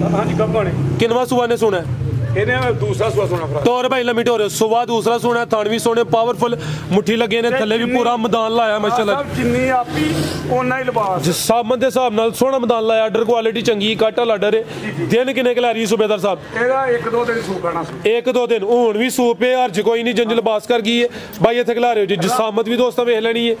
हाँ जी गब्बन किनवा सुबह ने सुना है दूसरा सुबह सुना तौर भाई लम्बी टोर सुबह दूसरा सुना थानवी सोने पावरफुल मुट्ठी लगे ने थले भी पूरा मैदान लाया माशाल्लाह जिन्नी आपी ओना ही लिबास सामन दे हिसाब नाल सोहना मैदान लाया आर्डर क्वालिटी चंगी काटा लाडर है दिन किने खिलारी सूबेदार साहब एदा 1-2 दिन सूप करना 1-2 दिन हुन भी सूप है हर्ज कोई नहीं जंज लिबास कर गई है भाई इत्थे खिला रहे हो जी जसामत भी दोस्तां वेख लेनी है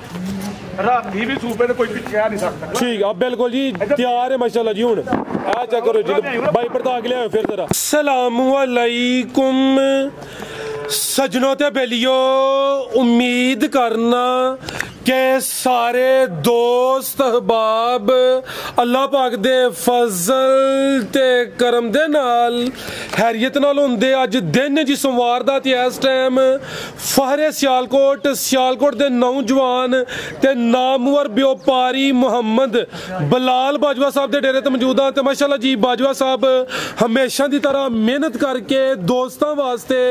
राती भी सूपे ते कोई पिछे नहीं सकता ठीक है बिल्कुल जी तैयार है माशाल्लाह जी हुन आ चेक करो जी भाई पड़ता के लिया फिर जरा अस्सलाम वालेकुम सजनों ते बेलियो उम्मीद करना के सारे दोस्त अहबाब अल्लाह पाक दे फजल ते करम दे नाल हैरियत नाल हुंदे अज दिन जी सोमवार दा ते इस टाइम फहरे सियालकोट दे नौजवान ते नामवर व्यापारी मोहम्मद बलाल बाजवा साहब दे डेरे ते मौजूद हां ते माशाल्लाह जी बाजवा साहब हमेशा दी तरह मेहनत करके दोस्तां वास्ते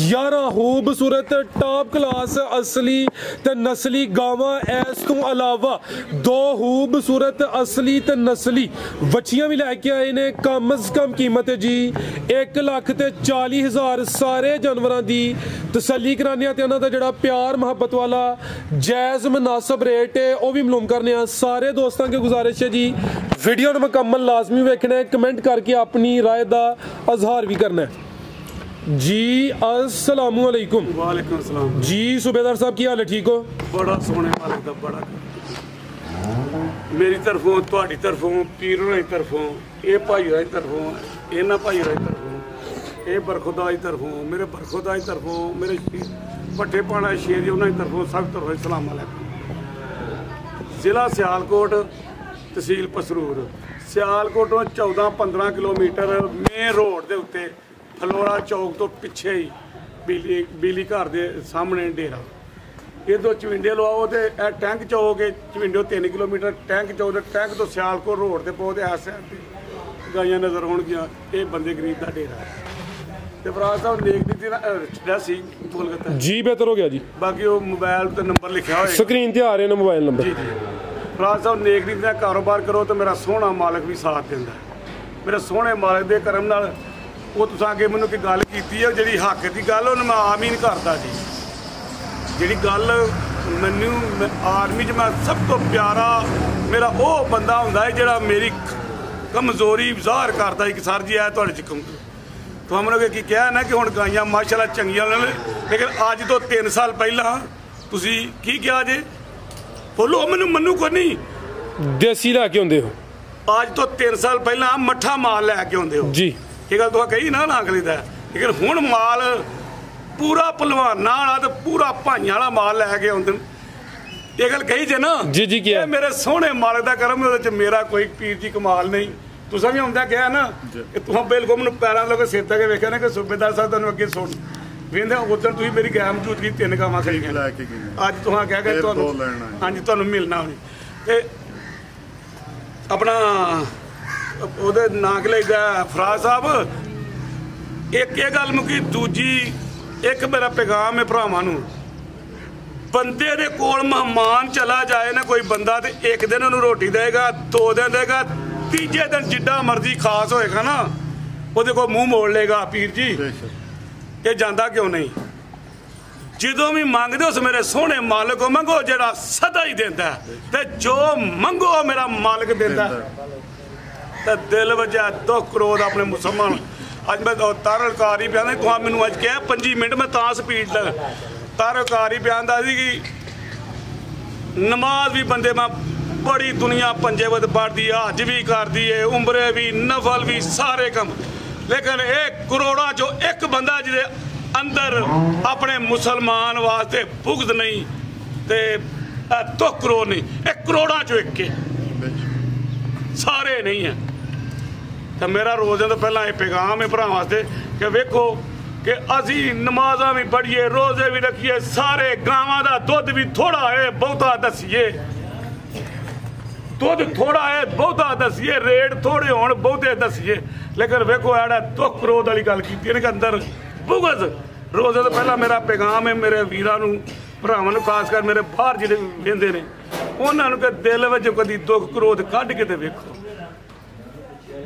11 खूबसूरत टॉप क्लास असली ते नस्ली इस तो अलावा 2 खूबसूरत असली ते नस्ली बच्चियां भी लैके आए ने कम अज कम कीमत है जी 1,40,000 सारे जानवरों की तसल्ली कराने ते उन्हां दा जिहड़ा प्यार मुहब्बत वाला जायज़ मुनासिब रेट है वह भी मालूम करने सारे दोस्तों की गुजारिश है जी वीडियो नूं मुकम्मल लाजमी वेखना है कमेंट करके अपनी राय का इजहार भी करना है जी अस्सलाम वालेकुम। वालेकुम सलाम जी सूबेदार साहब की हाल है ठीक हो बड़ा सोने मालिक दा बड़ा मेरी तरफों तुहाडी तरफों पीर होरां दी तरफों ये भाई होरां दी तरफों इन्हां भाई होरां दी तरफों ये बरखुदा दी तरफों मेरे बरखुदा दी तरफों मेरे भट्ठे पाना शेर जी उन्हां दी तरफों सब तरफों सलाम अलैकुम। जिला सियालकोट तहसील पसरूर सियालकोटों 14-15 किलोमीटर मेन रोड के उत्ते फलोरा चौक तो पिछे ही बिजली घर के सामने डेरा इधर चविंडे लवाओ तो टैंक चौक है चविंडे 3 किलोमीटर टैंक चौक टैंक तो सियालकोट रोड से बहुत इस साइड पर गाइयां नजर आउणगियां ये बंदे गरीब का डेरा तो फराज साहब नेक दी एड्रैस ही बोल करता जी बेहतर हो गया जी बाकी वो मोबाइल तो नंबर लिखा हो स्क्रीन ते आ रहे हैं मोबाइल नंबर जी जी फराज साहब नेक दी कारोबार करो तो मेरा सोहना मालिक भी साथ दिंदा मेरे सोहने मालिक के करम नाल वो तुसां अगे मैनूं कोई गल कीती है जिहड़ी हक की गल मैं आम ही नहीं करता जी जिहड़ी गल मैनूं आर्मी च मैं सब तो प्यारा मेरा वो बंदा हुंदा है जिहड़ा मेरी कमजोरी ज़ाहिर करता है कि सर जी है तुहाडे च तो हमने की कहा ना कि हुण गाइयां माशाअल्लाह चंगियां ने लेकिन अज तो 3 साल पहला तुसीं की कहा जे बोलो मैनूं मन्नू को नहीं देसी लैके आउंदे हो अज तो 3 साल पहला मट्ठा माल लैके आउंदे हो जी ये गल तो कही ना अगली दा लेकिन हुण माल पूरा पहलवाना वाला तो पूरा भाइयां वाला माल लैके आउंदे ये गल कही जे ना जी जी क्या मेरे सोहने मालिक दा करम ओहदे च मेरा कोई पीर जी कमाल नहीं तुसां भी आउंदा कहा ना कि तुहां बिल्कुल मैनूं पैरां लगे सिर तक वेखिया ना कि सूबेदार साहब तुहानूं अगे सुण वेंदे उधर तुसीं मेरी गैर मौजूदगी 3 गावां खड़ियां अज तुहां कह के तुहानूं हां जी तुहानूं मिलना होनी ते अपना ਉਹਦੇ ਨਾਂ ਕਿ ਲਈਦਾ ਫਰਾਜ਼ ਸਾਹਿਬ ਇੱਕ ਇਹ ਗੱਲ ਮੁਕੀ ਦੂਜੀ ਇੱਕ ਮੇਰਾ ਪੈਗਾਮ ਹੈ ਭਰਾਵਾਂ ਨੂੰ ਬੰਦੇ ਦੇ ਕੋਲ ਮਹਿਮਾਨ ਚਲਾ ਜਾਏ ਨਾ ਕੋਈ ਬੰਦਾ ਤੇ ਇੱਕ ਦਿਨ ਉਹਨੂੰ ਰੋਟੀ ਦੇਗਾ 2 ਦਿਨ ਦੇਗਾ ਤੀਜੇ ਦਿਨ ਜਿੱਡਾ ਮਰਜ਼ੀ ਖਾਸ ਹੋਏਗਾ ਨਾ ਉਹਦੇ ਕੋਲ ਮੂੰਹ ਮੋੜ ਲੇਗਾ ਪੀਰ ਜੀ ਇਹ ਜਾਂਦਾ ਕਿਉਂ ਨਹੀਂ ਜਦੋਂ ਵੀ ਮੰਗਦੇ ਉਸ ਮੇਰੇ ਸੋਹਣੇ ਮਾਲਕ ਕੋ ਮੰਗੋ ਜਿਹੜਾ ਸਦਾ ਹੀ ਦਿੰਦਾ ਤੇ ਜੋ ਮੰਗੋ ਮੇਰਾ ਮਾਲਕ ਦਿੰਦਾ दिल वजह 2 करोड़ अपने मुसलमान अज मैं तारलकार ही पिया तुम मैनू अज कहा 5 मिनट मैं स्पीड तारलकार ही पिया कि नमाज भी बंदे मैं बड़ी दुनिया पंजे बद पढ़ती है हज भी करती है उमरे भी नफल भी सारे कम लेकिन एक करोड़ा चो एक बंदा जिदे अंदर अपने मुसलमान वास्ते भुगत नहीं तो 2 करोड़ नहीं 1 करोड़ा चो एक सारे नहीं है तो मेरा रोज़े तो पहला ये पैगाम है भरा वास्ते कि वेखो कि असी नमाजा भी पढ़िए रोजे भी रखिए सारे गावां दा दुध भी थोड़ा है बहुता दसीए दुध थोड़ा है बहुता दसीए रेट थोड़े होण बहुते दसीए लेकिन वेखो एड़ा 2 करोड़ वाली गल कीती इहदे अंदर बुगज रोज़े तो पहला मेरा पैगाम है मेरे वीरां नूं भरावां नूं खास कर मेरे बाहर जिहड़े वेंदे ने उन्हां नूं कि दिल विच कदी दुख क्रोध कढ के ते वेखो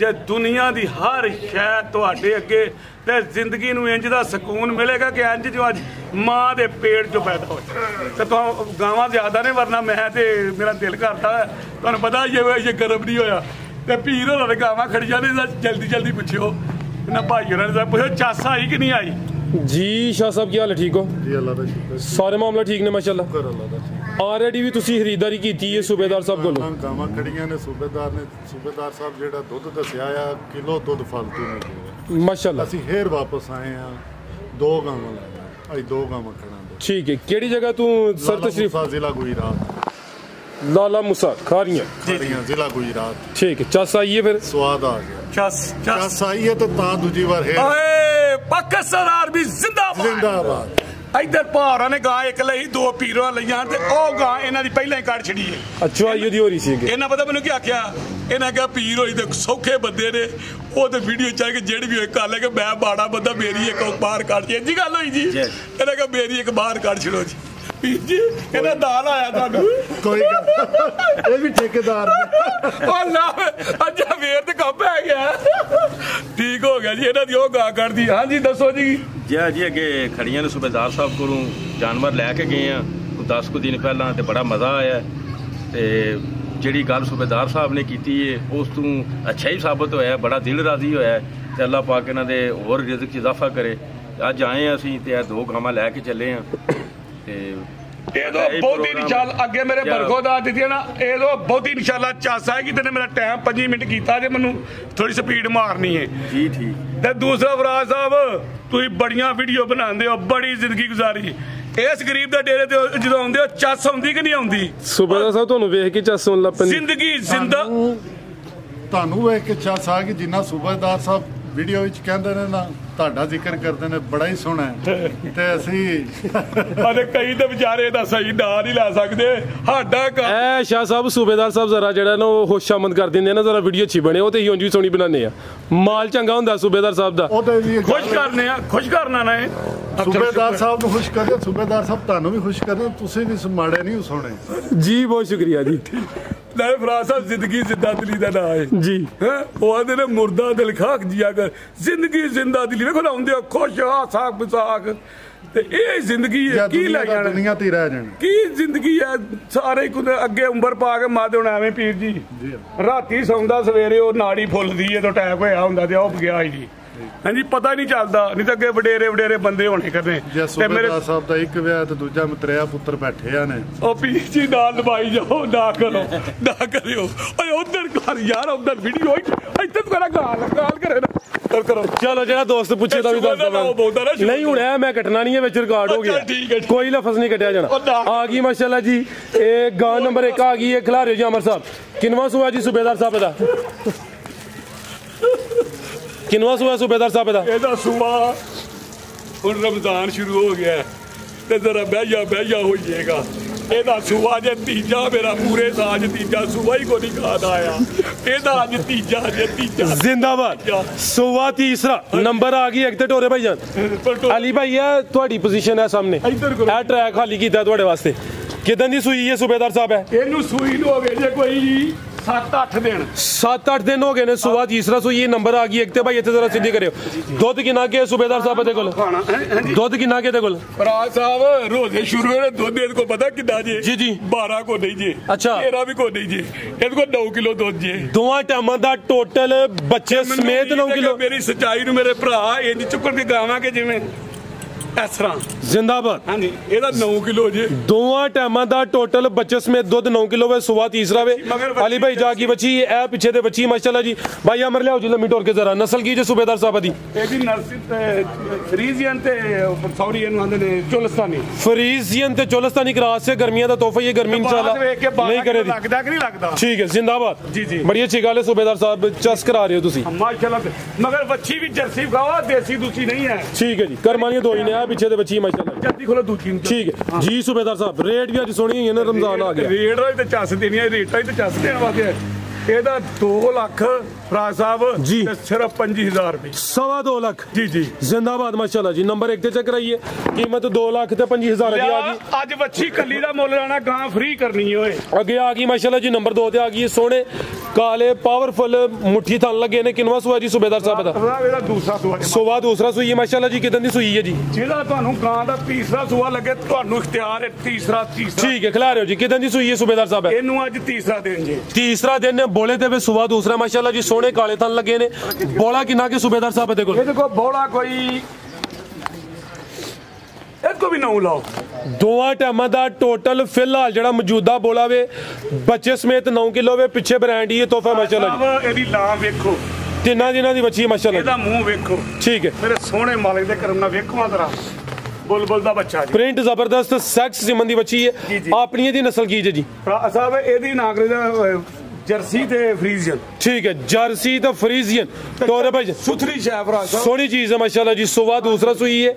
ਜੇ ਦੁਨੀਆ ਦੀ ਹਰ ਸ਼ੈ ਤੁਹਾਡੇ ਅੱਗੇ ਤੇ ਜ਼ਿੰਦਗੀ ਨੂੰ ਇੰਜ ਦਾ ਸਕੂਨ ਮਿਲੇਗਾ ਕਿ ਇੰਜ ਜੋ ਅੱਜ ਮਾਂ ਦੇ ਪੇਟ ਚੋਂ ਪੈਦਾ ਹੋਇਆ ਤੇ ਤੁਹਾਨੂੰ ਗਾਵਾਂ ਜ਼ਿਆਦਾ ਨੇ ਵਰਨਾ ਮੈਂ ਤੇ ਮੇਰਾ ਦਿਲ ਕਰਦਾ ਤੁਹਾਨੂੰ ਪਤਾ ਇਹ ਗਰਮ ਨਹੀਂ ਹੋਇਆ ਤੇ ਪੀਰ ਹੋਰਾਂ ਨੇ ਗਾਵਾਂ ਖੜੀਆਂ ਨੇ ਜਲਦੀ ਜਲਦੀ ਪੁੱਛਿਓ ਇਹਨਾਂ ਭਾਈ ਹੋਰਾਂ ਨੇ ਪੁੱਛੋ ਚੱਸ ਆਈ ਕਿ ਨਹੀਂ ਆਈ जी शाह साहब क्या हाल है ठीक हो जी अल्लाह दा शुक्र सारे मामला ठीक ने माशाल्लाह शुक्र अल्लाह दा ठीक ऑलरेडी भी ਤੁਸੀਂ ਖਰੀਦਦਾਰੀ ਕੀਤੀ ਹੈ ਸੂਬੇਦਾਰ ਸਾਹਿਬ ਕੋਲੋਂ ਗਾਵਾਂ ਖੜੀਆਂ ਨੇ ਸੂਬੇਦਾਰ ਸਾਹਿਬ ਜਿਹੜਾ ਦੁੱਧ ਦੱਸਿਆ ਆ ਕਿਲੋ ਦੁੱਧ ਫालतू ਨਹੀਂ ਦਿੰਦੇ ਮਾਸ਼ਾਅੱਲਾ ਅਸੀਂ ਫੇਰ ਵਾਪਸ ਆਏ ਆ 2 ਗਾਵਾਂ ਲੈ ਅੱਜ 2 ਗਾਵਾਂ ਖੜਾਂਗੇ ਠੀਕ ਹੈ ਕਿਹੜੀ ਜਗ੍ਹਾ ਤੂੰ ਸਰ ਤਸ਼ਰੀਫ ਜ਼ਿਲ੍ਹਾ ਗੁਜਰਾਤ ਲਾਲਾ ਮੁਸਾ ਖਾਰੀਆਂ ਖੜੀਆਂ ਜ਼ਿਲ੍ਹਾ ਗੁਜਰਾਤ ਠੀਕ ਹੈ ਚੱਸ ਆਈਏ ਫਿਰ ਸਵਾਦ ਆ ਗਿਆ ਚੱਸ ਆਈ ਹੈ ਤੇ ਤਾਂ ਦੂਜੀ ਵਾਰ ਹੈ ਓਏ ਪਾਕਿਸਤਾਨ ਆਰਮੀ ਜ਼ਿੰਦਾਬਾਦ ਜ਼ਿੰਦਾਬਾਦ ਇੱਧਰ ਭਾਰਾਂ ਨੇ ਗਾਂ ਇੱਕ ਲਈ 2 ਪੀਰਾਂ ਲਈਆਂ ਤੇ ਉਹ ਗਾਂ ਇਹਨਾਂ ਦੀ ਪਹਿਲਾਂ ਹੀ ਕੱਢ ਛੜੀ ਹੈ ਅੱਛਾ ਇਹਦੀ ਹੋ ਰਹੀ ਸੀ ਇਹਨਾਂ ਪਤਾ ਮੈਨੂੰ ਕੀ ਆਖਿਆ ਇਹਨਾਂ ਕਿਹਾ ਪੀਰ ਹੋਈ ਤੇ ਸੌਖੇ ਬੰਦੇ ਨੇ ਉਹ ਤੇ ਵੀਡੀਓ ਚਾਹ ਕੇ ਜਿਹੜੀ ਵੀ ਹੋਏ ਕਰ ਲੈ ਕਿ ਮੈਂ ਬਾੜਾ ਬੰਦਾ ਮੇਰੀ ਇੱਕ ਬਾਹਰ ਕੱਢ ਜੀ ਇੰਜੀ ਗੱਲ ਹੋਈ ਜੀ ਇਹਨਾਂ ਕਿਹਾ ਮੇਰੀ ਇੱਕ ਬਾਹਰ ਕੱਢ ਛੜੋ ਜੀ ਪੀਰ ਜੀ ਕਹਿੰਦਾ ਦਾਲ ਆਇਆ ਤੁਹਾਨੂੰ ਕੋਈ ਗੱਲ ਇਹ ਵੀ ਠੇਕੇਦਾਰ ਨੇ ਉਹ ਨਾ ਅੱਜ ਵੇਰ ਤੇ ਕੰਮ ਪੈ ਗਿਆ ਠੀਕ ਹੋ ਗਿਆ ਜੀ ਇਹਨਾਂ ਦੀ ਉਹ ਗਾਂ ਕੱਢਦੀ ਹਾਂਜੀ ਦੱਸੋ ਜੀ ਜੀ ਅੱਗੇ ਖੜੀਆਂ ਨੇ ਸੂਬੇਦਾਰ ਸਾਹਿਬ ਕੋਲੋਂ ਜਾਨਵਰ ਲੈ ਕੇ ਗਏ ਆ 10 ਕੁ ਦਿਨ ਪਹਿਲਾਂ ਤੇ ਬੜਾ ਮਜ਼ਾ ਆਇਆ ਤੇ ਜਿਹੜੀ ਗੱਲ ਸੂਬੇਦਾਰ ਸਾਹਿਬ ਨੇ ਕੀਤੀ ਹੈ ਉਸ ਤੋਂ ਅੱਛਾ ਹੀ ਸਾਬਤ ਹੋਇਆ ਬੜਾ ਦਿਲ ਰਾਜ਼ੀ ਹੋਇਆ ਤੇ ਅੱਲਾਹ ਪਾਕ ਇਹਨਾਂ ਦੇ ਹੋਰ ਰਿਜ਼ਕ 'ਚ ਇਜ਼ਾਫਾ ਕਰੇ ਅੱਜ ਆਏ ਆ ਅਸੀਂ ਤੇ ਇਹ 2 ਗਾਵਾਂ ਲੈ ਕੇ ਚੱਲੇ ਆ ਤੇ ਇਹਦੋਂ ਬਹੁਤੀ ਇਨਸ਼ਾਅੱਲਾ ਅੱਗੇ ਮੇਰੇ ਬਰਖੋ ਦਾ ਦਿੱਤੀ ਨਾ ਇਹਦੋਂ ਬਹੁਤੀ ਇਨਸ਼ਾਅੱਲਾ ਚਾਸ ਆਏਗੀ ਤੇ ਮੇਰਾ ਟਾਈਮ 5 ਮਿੰਟ ਕੀਤਾ ਜੇ ਮੈਨੂੰ ਥੋੜੀ ਸਪੀਡ ਮਾਰਨੀ ਹੈ ਜੀ ਠੀਕ ਤੇ ਦੂਸਰਾ ਫਰਾਜ਼ ਸਾਹਿਬ ਤੁਸੀਂ ਬੜੀਆਂ ਵੀਡੀਓ ਬਣਾਉਂਦੇ ਹੋ ਬੜੀ ਜ਼ਿੰਦਗੀ ਗੁਜ਼ਾਰੀ ਇਸ ਗਰੀਬ ਦੇ ਡੇਰੇ ਤੇ ਜਦੋਂ ਆਉਂਦੇ ਹੋ ਚੱਸ ਆਉਂਦੀ ਕਿ ਨਹੀਂ ਆਉਂਦੀ ਸੂਬੇਦਾਰ ਸਾਹਿਬ ਤੁਹਾਨੂੰ ਵੇਖ ਕੇ ਚੱਸ ਸੁਣ ਲੱਪਨ ਜ਼ਿੰਦਗੀ ਜ਼ਿੰਦਾ ਤੁਹਾਨੂੰ ਵੇਖ ਕੇ ਚਾਹ ਆ ਕਿ ਜਿੰਨਾ ਸੂਬੇਦਾਰ ਸਾਹਿਬ ਵੀਡੀਓ ਵਿੱਚ ਕਹਿੰਦੇ ਨੇ ਨਾ ਤੁਹਾਡਾ ਜ਼ਿਕਰ ਕਰਦੇ ਨੇ ਬੜਾ ਹੀ ਸੋਹਣਾ ਤੇ ਅਸੀਂ ਅਰੇ ਕਈ ਤੇ ਵਿਚਾਰੇ ਦਾ ਸਹੀ ਨਾਂ ਨਹੀਂ ਲੈ ਸਕਦੇ ਸਾਡਾ ਐ ਸ਼ਾਹ ਸਾਹਿਬ ਸੂਬੇਦਾਰ ਸਾਹਿਬ ਜ਼ਰਾ ਜਿਹੜਾ ਨਾ ਉਹ ਹੋਸ਼ਾਮੰਦ ਕਰ ਦਿੰਦੇ ਨਾ ਜ਼ਰਾ ਵੀਡੀਓ ਅੱਛੀ ਬਣੇ ਉਹ ਤੇ ਹੀ ਉਂਝ ਵੀ ਸੋਹਣੀ ਬਣਾਉਂਦੇ ਆ ਮਾਲ ਚੰਗਾ ਹੁੰਦਾ ਸੂਬੇਦਾਰ ਸਾਹਿਬ ਦਾ ਉਹਦੇ ਵੀ ਖੁਸ਼ ਕਰਨੇ ਆ ਖੁਸ਼ ਕਰਨਾ ਨਾ ਸੂਬੇਦਾਰ ਸਾਹਿਬ ਨੂੰ ਖੁਸ਼ ਕਰਦੇ ਸੂਬੇਦਾਰ ਸਾਹਿਬ ਤੁਹਾਨੂੰ ਵੀ ਖੁਸ਼ ਕਰਦੇ ਤੁਸੀਂ ਵੀ ਮਾੜੇ ਨਹੀਂ ਸੋਹਣੇ ਜੀ ਬਹੁਤ ਸ਼ੁਕਰੀਆ ਜੀ ਲੈ ਫਰਾਜ਼ ਸਾਹਿਬ ਜ਼ਿੰਦਗੀ ਜ਼ਿੰਦਾ ਦਿਲੀ ਦਾ ਨਾਂ ਹੈ ਜੀ ਉਹ ਆਂਦੇ ਨੇ ਮੁਰਦਾ ਦਿਲ ਖਾਕ ਜੀਆ ਕਰ ਜ਼ਿੰਦਗੀ ਜ਼ਿੰਦਾ ਦਿਲੀ ਵੇਖੋ ਨਾ ਹੁੰਦੇ ਖੁਸ਼ ਹਾਸਾਕ ਬਸਾਕ ਤੇ ਇਹ ਜ਼ਿੰਦਗੀ ਹੈ ਕੀ ਲੈ ਜਾਣਾ ਦੁਨੀਆ ਤੇ ਰਹਿ ਜਾਣਾ ਕੀ ਜ਼ਿੰਦਗੀ ਹੈ ਸਾਰੇ ਅੱਗੇ ਉਮਰ ਪਾ ਕੇ ਮਾਦੇ ਹੁਣ ਐਵੇਂ ਪੀਰ ਜੀ ਰਾਤੀ ਸੌਂਦਾ ਸਵੇਰੇ ਉਹ ਨਾੜੀ ਫੁੱਲਦੀ ਹੈ ਤਾਂ ਅਟੈਕ ਹੋਇਆ ਹੁੰਦਾ ਤੇ ਉਹ ਗਿਆ ਜੀ ਹਾਂਜੀ ਪਤਾ ਨਹੀਂ ਚੱਲਦਾ ਨਹੀਂ ਤਾਂ ਅੱਗੇ ਵਡੇਰੇ ਬੰਦੇ ਹੋਣੇ ਕਰਨੇ ਤੇ ਮੇਰੇ ਸਾਹਿਬ ਦਾ ਇੱਕ ਵਿਆਹ ਤੇ ਦੂਜਾ ਮਤਰਿਆ ਪੁੱਤਰ ਬੈਠੇ ਆ ਨੇ ਉਹ ਪੀਰ ਜੀ ਨਾਲ ਲਵਾਈ ਜਾਓ ਨਾ ਕਰਿਓ ਓਏ ਉਧਰ ਕਰ ਯਾਰ ਉਧਰ ਵੀਡੀਓ ਇੱਥੇ ਤੂੰ ਗਾਲ ਕਰੇ ਨਾ ਕਰੋ ਚਲੋ ਜਿਹੜਾ ਦੋਸਤ ਪੁੱਛੇ ਤਾਂ ਵੀ ਦੱਸ ਦਵਾਂ ਨਹੀਂ ਹੁਣ ਇਹ ਮੈਂ ਕੱਟਣਾ ਨਹੀਂ ਹੈ ਵਿੱਚ ਰਿਕਾਰਡ ਹੋ ਗਿਆ ਕੋਈ ਲਫ਼ਜ਼ ਨਹੀਂ ਕੱਟਿਆ ਜਾਣਾ ਆ ਗਈ ਮਾਸ਼ਾਅੱਲਾ ਜੀ ਇਹ ਗਾਂ ਨੰਬਰ 1 ਆ ਗਈ ਹੈ ਖਿਲਾਰਿਓ ਜੀ ਅਮਰ ਸਾਹਿਬ ਕਿੰਨਵਾਂ ਸੂਆ ਜੀ ਸੂਬੇਦਾਰ ਸਾਹਿਬ ਦਾ ਕਿੰਨਵਾਂ ਸੂਆ ਸੂਬੇਦਾਰ ਸਾਹਿਬ ਦਾ ਇਹਦਾ ਸੂਆ ਹੁਣ ਰਮਜ਼ਾਨ ਸ਼ੁਰੂ ਹੋ ਗਿਆ ਤੇ ਜ਼ਰਾ ਬਹਿ ਜਾ ਹੋ ਜਾਏਗਾ ਇਹਦਾ ਸੂਆ ਜੇ ਤੀਜਾ ਮੇਰਾ ਪੂਰੇ ਸਾਜ ਤੀਜਾ ਸੂਆ ਹੀ ਕੋਈ ਖਾਦਾ ਆਇਆ ਇਹਦਾ ਅੱਜ ਤੀਜਾ ਜ਼ਿੰਦਾਬਾਦ ਸੂਆ ਤੀਸਰਾ ਨੰਬਰ ਆ ਗਈ ਇੱਕ ਤੇ ਟੋਰੇ ਭਾਈ ਜਾਨ ਅਲੀ ਭਾਈ ਇਹ ਤੁਹਾਡੀ ਪੋਜੀਸ਼ਨ ਹੈ ਸਾਹਮਣੇ ਇਹ ਟਰੈਕ ਖਾਲੀ ਕੀਤਾ ਤੁਹਾਡੇ ਵਾਸਤੇ ਕਿਦਾਂ ਦੀ ਸੂਈ ਹੈ ਸੂਬੇਦਾਰ ਸਾਹਿਬ ਹੈ ਇਹਨੂੰ ਸੂਈ ਨੂੰ ਹੋ ਗਏ ਜੇ ਕੋਈ 7-8 ਦਿਨ ਹੋ ਗਏ ਨੇ ਸੂਆ ਤੀਸਰਾ ਸੂਈ ਨੰਬਰ ਆ ਗਈ ਇੱਕ ਤੇ ਭਾਈ ਇੱਥੇ ਜ਼ਰਾ ਸਿੱਧੀ ਕਰਿਓ ਦੁੱਧ ਕਿੰਨਾ ਕੇ ਸੂਬੇਦਾਰ ਸਾਹਿਬ ਦੇ ਕੋਲ ਦੁੱਧ ਕਿੰਨਾ ਕੇ ਦੇ ਕੋਲ ਫਰਾਜ਼ ਸਾਹਿਬ ਰੋਜ਼ੇ ਸ਼ੁਰੂ ਹੋਏ ਦੁੱਧ ਇਹਦੇ ਕੋਲ ਪਤਾ ਕਿੰਨਾ ਜੀ ਜੀ 12 ਕੋ ਨਹੀਂ ਜੀ ਅੱਛਾ 13 ਵੀ ਕੋ ਨਹੀਂ ਜੀ ਇਹਦੇ ਕੋਲ 9 ਕਿਲੋ ਦੁੱਧ ਜੀ ਦੋਵਾਂ ਟਾਈਮਾਂ ਦਾ ਟੋਟਲ ਬੱਚੇ ਸਮੇਤ 9 ਕਿਲੋ ਮੇਰੀ ਸੱਚਾਈ ਨੂੰ ਮੇਰੇ ਭਰਾ ਇੰਜ ਚੁੱਕਣ ਕੇ ਗਾਵਾਂਗੇ ਜਿਵੇਂ ਇਸ ਤਰ੍ਹਾਂ ਜ਼ਿੰਦਾਬਾਦ ਹਾਂਜੀ ਇਹਦਾ 9 ਕਿਲੋ ਜੀ ਦੋਵਾਂ ਟਾਈਮਾਂ ਦਾ ਟੋਟਲ ਬੱਚੇ ਸਮੇਤ ਦੁੱਧ 9 ਕਿਲੋ ਵੇ ਸੂਆ ਤੀਸਰਾ ਵੇ ਅਲੀ ਭਾਈ ਜਾ ਕੀ ਬੱਚੀ ਇਹ ਪਿੱਛੇ ਤੇ ਬੱਚੀ ਮਾਸ਼ਾਅੱਲਾ ਜੀ ਭਾਈ ਅਮਰ ਲਿਆਓ ਜੀ ਲੰਮੀ ਟੋਰ ਕੇ ਜ਼ਰਾ ਨਸਲ ਕੀ ਜੇ ਸੂਬੇਦਾਰ ਸਾਹਿਬ ਦੀ ਇਹਦੀ ਨਸਲ ਤੇ ਫਰੀਜ਼ੀਅਨ ਤੇ ਸੌਰੀ ਇਹਨੂੰ ਆਂਦੇ ਨੇ ਚੋਲਸਤਾਨੀ ਫਰੀਜ਼ੀਅਨ ਤੇ ਚੋਲਸਤਾਨੀ ਕਰਾਸ से गर्मियां ਦਾ ਤੋਹਫਾ ਇਹ गर्मी इंशाल्लाह नहीं करे ਲੱਗਦਾ ਕਿ ਨਹੀਂ ਲੱਗਦਾ ठीक है जिंदाबाद जी बड़ी अच्छी गल है सूबेदार साहब चस करा रहे हो तुसी माशाल्लाह मगर बच्ची भी जर्सी खाओ देसी दूसी नहीं है ठीक है जी करमानी दो ही ने पीछे ते बच्ची माशाल्लाह जल्दी खोलो दूसरी ठीक है जी सूबेदार साहब रेट भी आज सोनी है ना रमजान आ गया रेट ਤੇ ਚੱਸ ਦੇਣੀ ਹੈ ਰੇਟਾਂ ਹੀ ਤੇ ਚੱਸ ਦੇਣ ਵਾਸਤੇ ਇਹਦਾ 2 ਲੱਖ भरा साहब जी। ते सिर्फ 25,000 रुपए 2.25 लाख जी जी जिंदाबाद माशाल्लाह जी नंबर 1 ਤੇ ਚੈੱਕ ਕਰਾਈਏ कीमत 2 ਲੱਖ ਤੇ 25,000 ਦੀ ਆ ਗਈ ਅੱਜ ਵੱਛੀ ਕੱਲੀ ਦਾ ਮੁੱਲ ਲੈਣਾ ਗਾਂ ਫ੍ਰੀ ਕਰਨੀ ਓਏ ਅੱਗੇ ਆ ਗਈ ਮਾਸ਼ਾਅੱਲਾ ਜੀ ਨੰਬਰ 2 ਤੇ ਆ ਗਈ ਸੋਹਣੇ ਕਾਲੇ ਪਾਵਰਫੁਲ ਮੁੱਠੀ ਥਣ ਲੱਗੇ ਨੇ ਕਿੰਨਵਾ ਸੂਆ ਜੀ ਸੂਬੇਦਾਰ ਸਾਹਿਬ ਦਾ ਭਰਾ ਇਹਦਾ ਦੂਸਰਾ ਸੂਆ ਜੀ। ਸੂਆ ਦੂਸਰਾ ਸੂਈ ਹੈ ਮਾਸ਼ਾਅੱਲਾ ਜੀ ਕਿਦਾਂ ਦੀ ਸੂਈ ਹੈ ਜੀ ਜਿਹੜਾ ਤੁਹਾਨੂੰ ਗਾਂ ਦਾ ਤੀਸਰਾ ਸੂਆ ਲੱਗੇ ਤੁਹਾਨੂੰ ਇਖਤਿਆਰ ਹੈ ਤੀਸਰਾ ਠੀਕ ਹੈ ਖਿਲਾ ਰਹੇ ਹੋ ਜੀ ਕਿਦਾਂ ਦੀ ਸੂਈ ਹੈ ਸੂਬੇਦਾਰ ਸਾਹਿਬ ਇਹਨੂੰ ਅੱਜ ਤੀਸਰਾ ਦਿਨ ਜੀ ਤੀਸਰਾ ਦਿਨ ਨੇ ਬੋਲੇ ਤੇ ਵੇ ਸੂਆ ਦੂਸਰਾ ਮਾਸ਼ਾਅੱਲਾ ਜੀ ਸੋਹਣੇ ਕਾਲੇ ਥਣ ਲੱਗੇ ਨੇ ਬੋਲਾ ਕਿੰਨਾ ਕੇ ਸੂਬੇਦਾਰ ਸਾਹਿਬ ਦੇ ਕੋਲ ਇਹਦੇ ਕੋਲ ਬੋਲਾ ਕੋਈ ਇਹ ਕੋ ਵੀ ਨਾ ਲਾਓ ਦੋਵਾਂ ਟਾਈਮਾਂ ਦਾ ਟੋਟਲ ਫਿਲਹਾਲ ਜਿਹੜਾ ਮੌਜੂਦਾ ਬੋਲਾ ਵੇ ਬੱਚੇ ਸਮੇਤ 9 ਕਿਲੋ ਵੇ ਪਿੱਛੇ ਬ੍ਰਾਂਡ ਹੀ ਤੋਹਫਾ ਮਾਸ਼ਾਅੱਲਾ ਜੀ ਸਾਹਿਬ ਇਹਦੀ ਲਾਂ ਵੇਖੋ ਤਿੰਨਾਂ ਦਿਨਾਂ ਦੀ ਬੱਚੀ ਮਾਸ਼ਾਅੱਲਾ ਇਹਦਾ ਮੂੰਹ ਵੇਖੋ ਠੀਕ ਹੈ ਮੇਰੇ ਸੋਹਣੇ ਮਾਲਕ ਦੇ ਕਰਮ ਨਾਲ ਵੇਖੋ ਜ਼ਰਾ ਬੁਲਬੁਲ ਦਾ ਬੱਚਾ ਜੀ ਪ੍ਰਿੰਟ ਜ਼ਬਰਦਸਤ ਸੈਕਸ ਸਿਮਨ ਦੀ ਬੱਚੀ ਹੈ ਆਪਣੀ ਇਹਦੀ ਨਸਲ ਕੀ ਜੀ ਭਰਾ ਸਾਹਿਬ ਇਹਦੀ ਨਾਗਰੇ ਦਾ ਜਰਸੀ ਤੇ ਫਰੀਜ਼ੀਅਨ ਠੀਕ ਹੈ ਜਰਸੀ ਤੇ ਫਰੀਜ਼ੀਅਨ ਤੋਰੇ ਭਾਈ ਸੁਥਰੀ ਸ਼ੈ ਭਰਾ ਸਾਹਿਬ ਸੋਹਣੀ ਚੀਜ਼ ਹੈ ਮਾਸ਼ਾਅੱਲਾ ਜੀ ਸੁਬਾ ਦੂਸਰਾ ਸੂਈ ਹੈ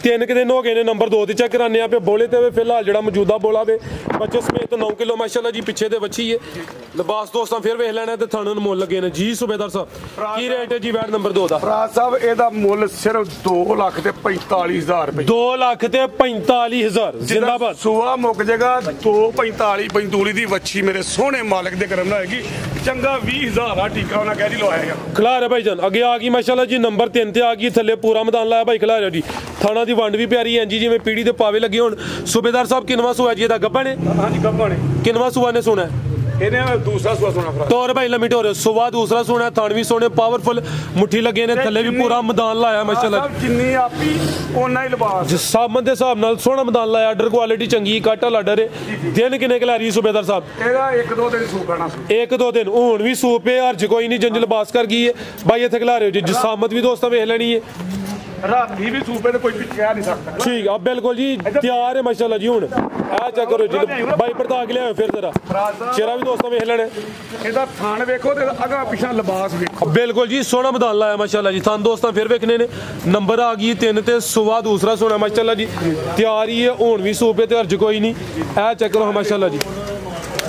3 ਕਿ ਦਿਨ ਹੋ ਗਏ ਨੇ ਨੰਬਰ 2 ਤੇ ਚੈੱਕ ਕਰਾਨੇ ਆ ਪੇ ਬੋਲੇ ਤੇ ਵੇ ਫਿਲਹਾਲ ਜਿਹੜਾ ਮੌਜੂਦਾ ਬੋਲਾ ਵੇ ਬੱਚੇ ਸਮੇਤ 9 ਕਿਲੋ ਮਾਸ਼ਾਅੱਲਾ ਜੀ ਪਿੱਛੇ ਦੇ ਬੱਚੀ ਹੈ ਲਿਬਾਸ ਦੋਸਤਾਂ ਫਿਰ ਵੇਖ ਲੈਣਾ ਤੇ ਥਾਣਨ ਮੁੱਲ ਲੱਗੇ ਨੇ ਜੀ ਸੂਬੇਦਾਰ ਸਾਹਿਬ ਕੀ ਰੇਟ ਹੈ ਜੀ ਵੈਟ ਨੰਬਰ 2 ਦਾ ਭਰਾ ਸਾਹਿਬ ਇਹਦਾ ਮੁੱਲ ਸਿਰਫ 2 ਲੱਖ ਤੇ 45,000 ਰੁਪਏ 2 ਲੱਖ ਤੇ 45,000 ਜਿੰਦਾਬਾਦ ਸੂਆ ਮੁੱਕ ਜਾਏਗਾ 245 ਪੰਦੂਲੀ ਦੀ ਵੱਛੀ ਮੇਰੇ ਸੋਹਣੇ ਮਾਲਕ ਦੇ ਕਰਮ ਨਾਲ ਹੈਗੀ ਚੰਗਾ 20,000 ਆ ਟੀਕਾ ਉਹਨਾਂ ਕਹਿ ਦੀ ਲਵਾਏਗਾ ਖਿਲਾ ਰਿਹਾ ਭਾਈ ਜਾਨ ਅੱਗੇ ਆ ਗਈ ਮਾਸ਼ਾਅੱਲਾ ਜੀ ਨੰਬਰ 3 ਤੇ ਆ ਗਈ ਥੱਲੇ ਪੂਰਾ ਮੈਦਾਨ ਲਾਇਆ ਭਾਈ ਖਿਲਾ ਰਿਹਾ ਜੀ ਥਾਣਾ ਦੀ ਵੰਡ ਵੀ ਪਿਆਰੀ ਹੈ ਜੀ ਜਿਵੇਂ ਪੀੜੀ ਦੇ ਪਾਵੇ ਲੱਗੇ ਹੁਣ ਸੂਬੇਦਾਰ ਸਾਹਿਬ ਕਿੰਨਵਾ ਸੂਆ ਜੀ ਇਹਦਾ ਗੱਬਾ ਨੇ ਹਾਂਜੀ ਗੱਬਾ ਨੇ ਕਿੰਨਵਾ ਸੂਆ ਨੇ ਸੁਣਾ ਇਹਨੇ ਦੂਸਰਾ ਸੂਆ ਸੁਣਾ ਭਰਾ ਤੋਰ ਭਾਈ ਲੰਮੀ ਟੋਰ ਸੁਬਾ ਦੂਸਰਾ ਸੁਣਾ ਥਣ ਵੀ ਸੋਹਣੇ ਪਾਵਰਫੁਲ ਮੁੱਠੀ ਲੱਗੇ ਨੇ ਥੱਲੇ ਵੀ ਪੂਰਾ ਮੈਦਾਨ ਲਾਇਆ ਮਾਸ਼ਾਅੱਲਾ ਸਾਹਿਬ ਜਿੰਨੀ ਆਪੀ ਓਨਾ ਹੀ ਲਿਬਾਸ ਜਿਸ ਸਾਬਨ ਦੇ ਹਿਸਾਬ ਨਾਲ ਸੋਹਣਾ ਮੈਦਾਨ ਲਾਇਆ ਆਰਡਰ ਕੁਆਲਿਟੀ ਚੰਗੀ ਕਾਟਾ ਲਾਡਰ ਦਿਨ ਕਿੰਨੇ ਖਿਲਾਰੀ ਸੂਬੇਦਾਰ ਸਾਹਿਬ ਇਹਦਾ 1-2 ਦਿਨ ਸੂਪਣਾ ਸੂ 1-2 ਦਿਨ ਹੁਣ ਵੀ ਸੂਪੇ ਹਰਜ ਕੋਈ ਨਹੀਂ ਜੰਜ ਲਿਬਾਸ ਕਰ ਗਈ ਹੈ ਭਾਈ ਇੱਥੇ ਖਿਲਾ ਰਹੇ ਹੋ ਜੀ ਜਸਾਮਤ ਵੀ ਦੋਸਤਾਂ ਵੇਖ ਲੈਣੀ ਹੈ ਰਾਤੀ ਵੀ ਸੂਪੇ ਤੇ ਕੋਈ ਕਹਿ ਨਹੀਂ ਸਕਦਾ ਠੀਕ ਆ ਬਿਲਕੁਲ ਜੀ ਤਿਆਰ ਹੈ ਮਾਸ਼ਾਅੱਲਾ ਜੀ ਹੁਣ ਆ ਚੈੱਕ ਕਰੋ ਜੀ ਬਾਈ ਪਰਤਾ ਕੇ ਲਿਆਓ ਫਿਰ ਜ਼ਰਾ ਚਿਹਰਾ ਵੀ ਦੋਸਤਾਂ ਵੇਖ ਲੈਣੇ ਇਹਦਾ ਥਾਣ ਵੇਖੋ ਤੇ ਅਗਾ ਪਿਛਾ ਲਿਬਾਸ ਵੇਖੋ ਬਿਲਕੁਲ ਜੀ ਸੋਹਣਾ ਮੈਦਾਨ ਲਾਇਆ ਮਾਸ਼ਾਅੱਲਾ ਜੀ ਥਾਨ ਦੋਸਤਾਂ ਫਿਰ ਵੇਖਣੇ ਨੇ ਨੰਬਰ ਆ ਗਈ 3 ਤੇ ਸੁਬਾ ਦੂਸਰਾ ਸੋਹਣਾ ਮਾਸ਼ਾਅੱਲਾ ਜੀ ਤਿਆਰ ਹੀ ਹੈ ਹੁਣ ਵੀ ਸੂਪੇ ਤੇ ਹਰਜ ਕੋਈ ਨਹੀਂ ਇਹ ਚੈੱਕ ਕਰੋ ਮਾਸ਼ਾਅੱਲਾ ਜੀ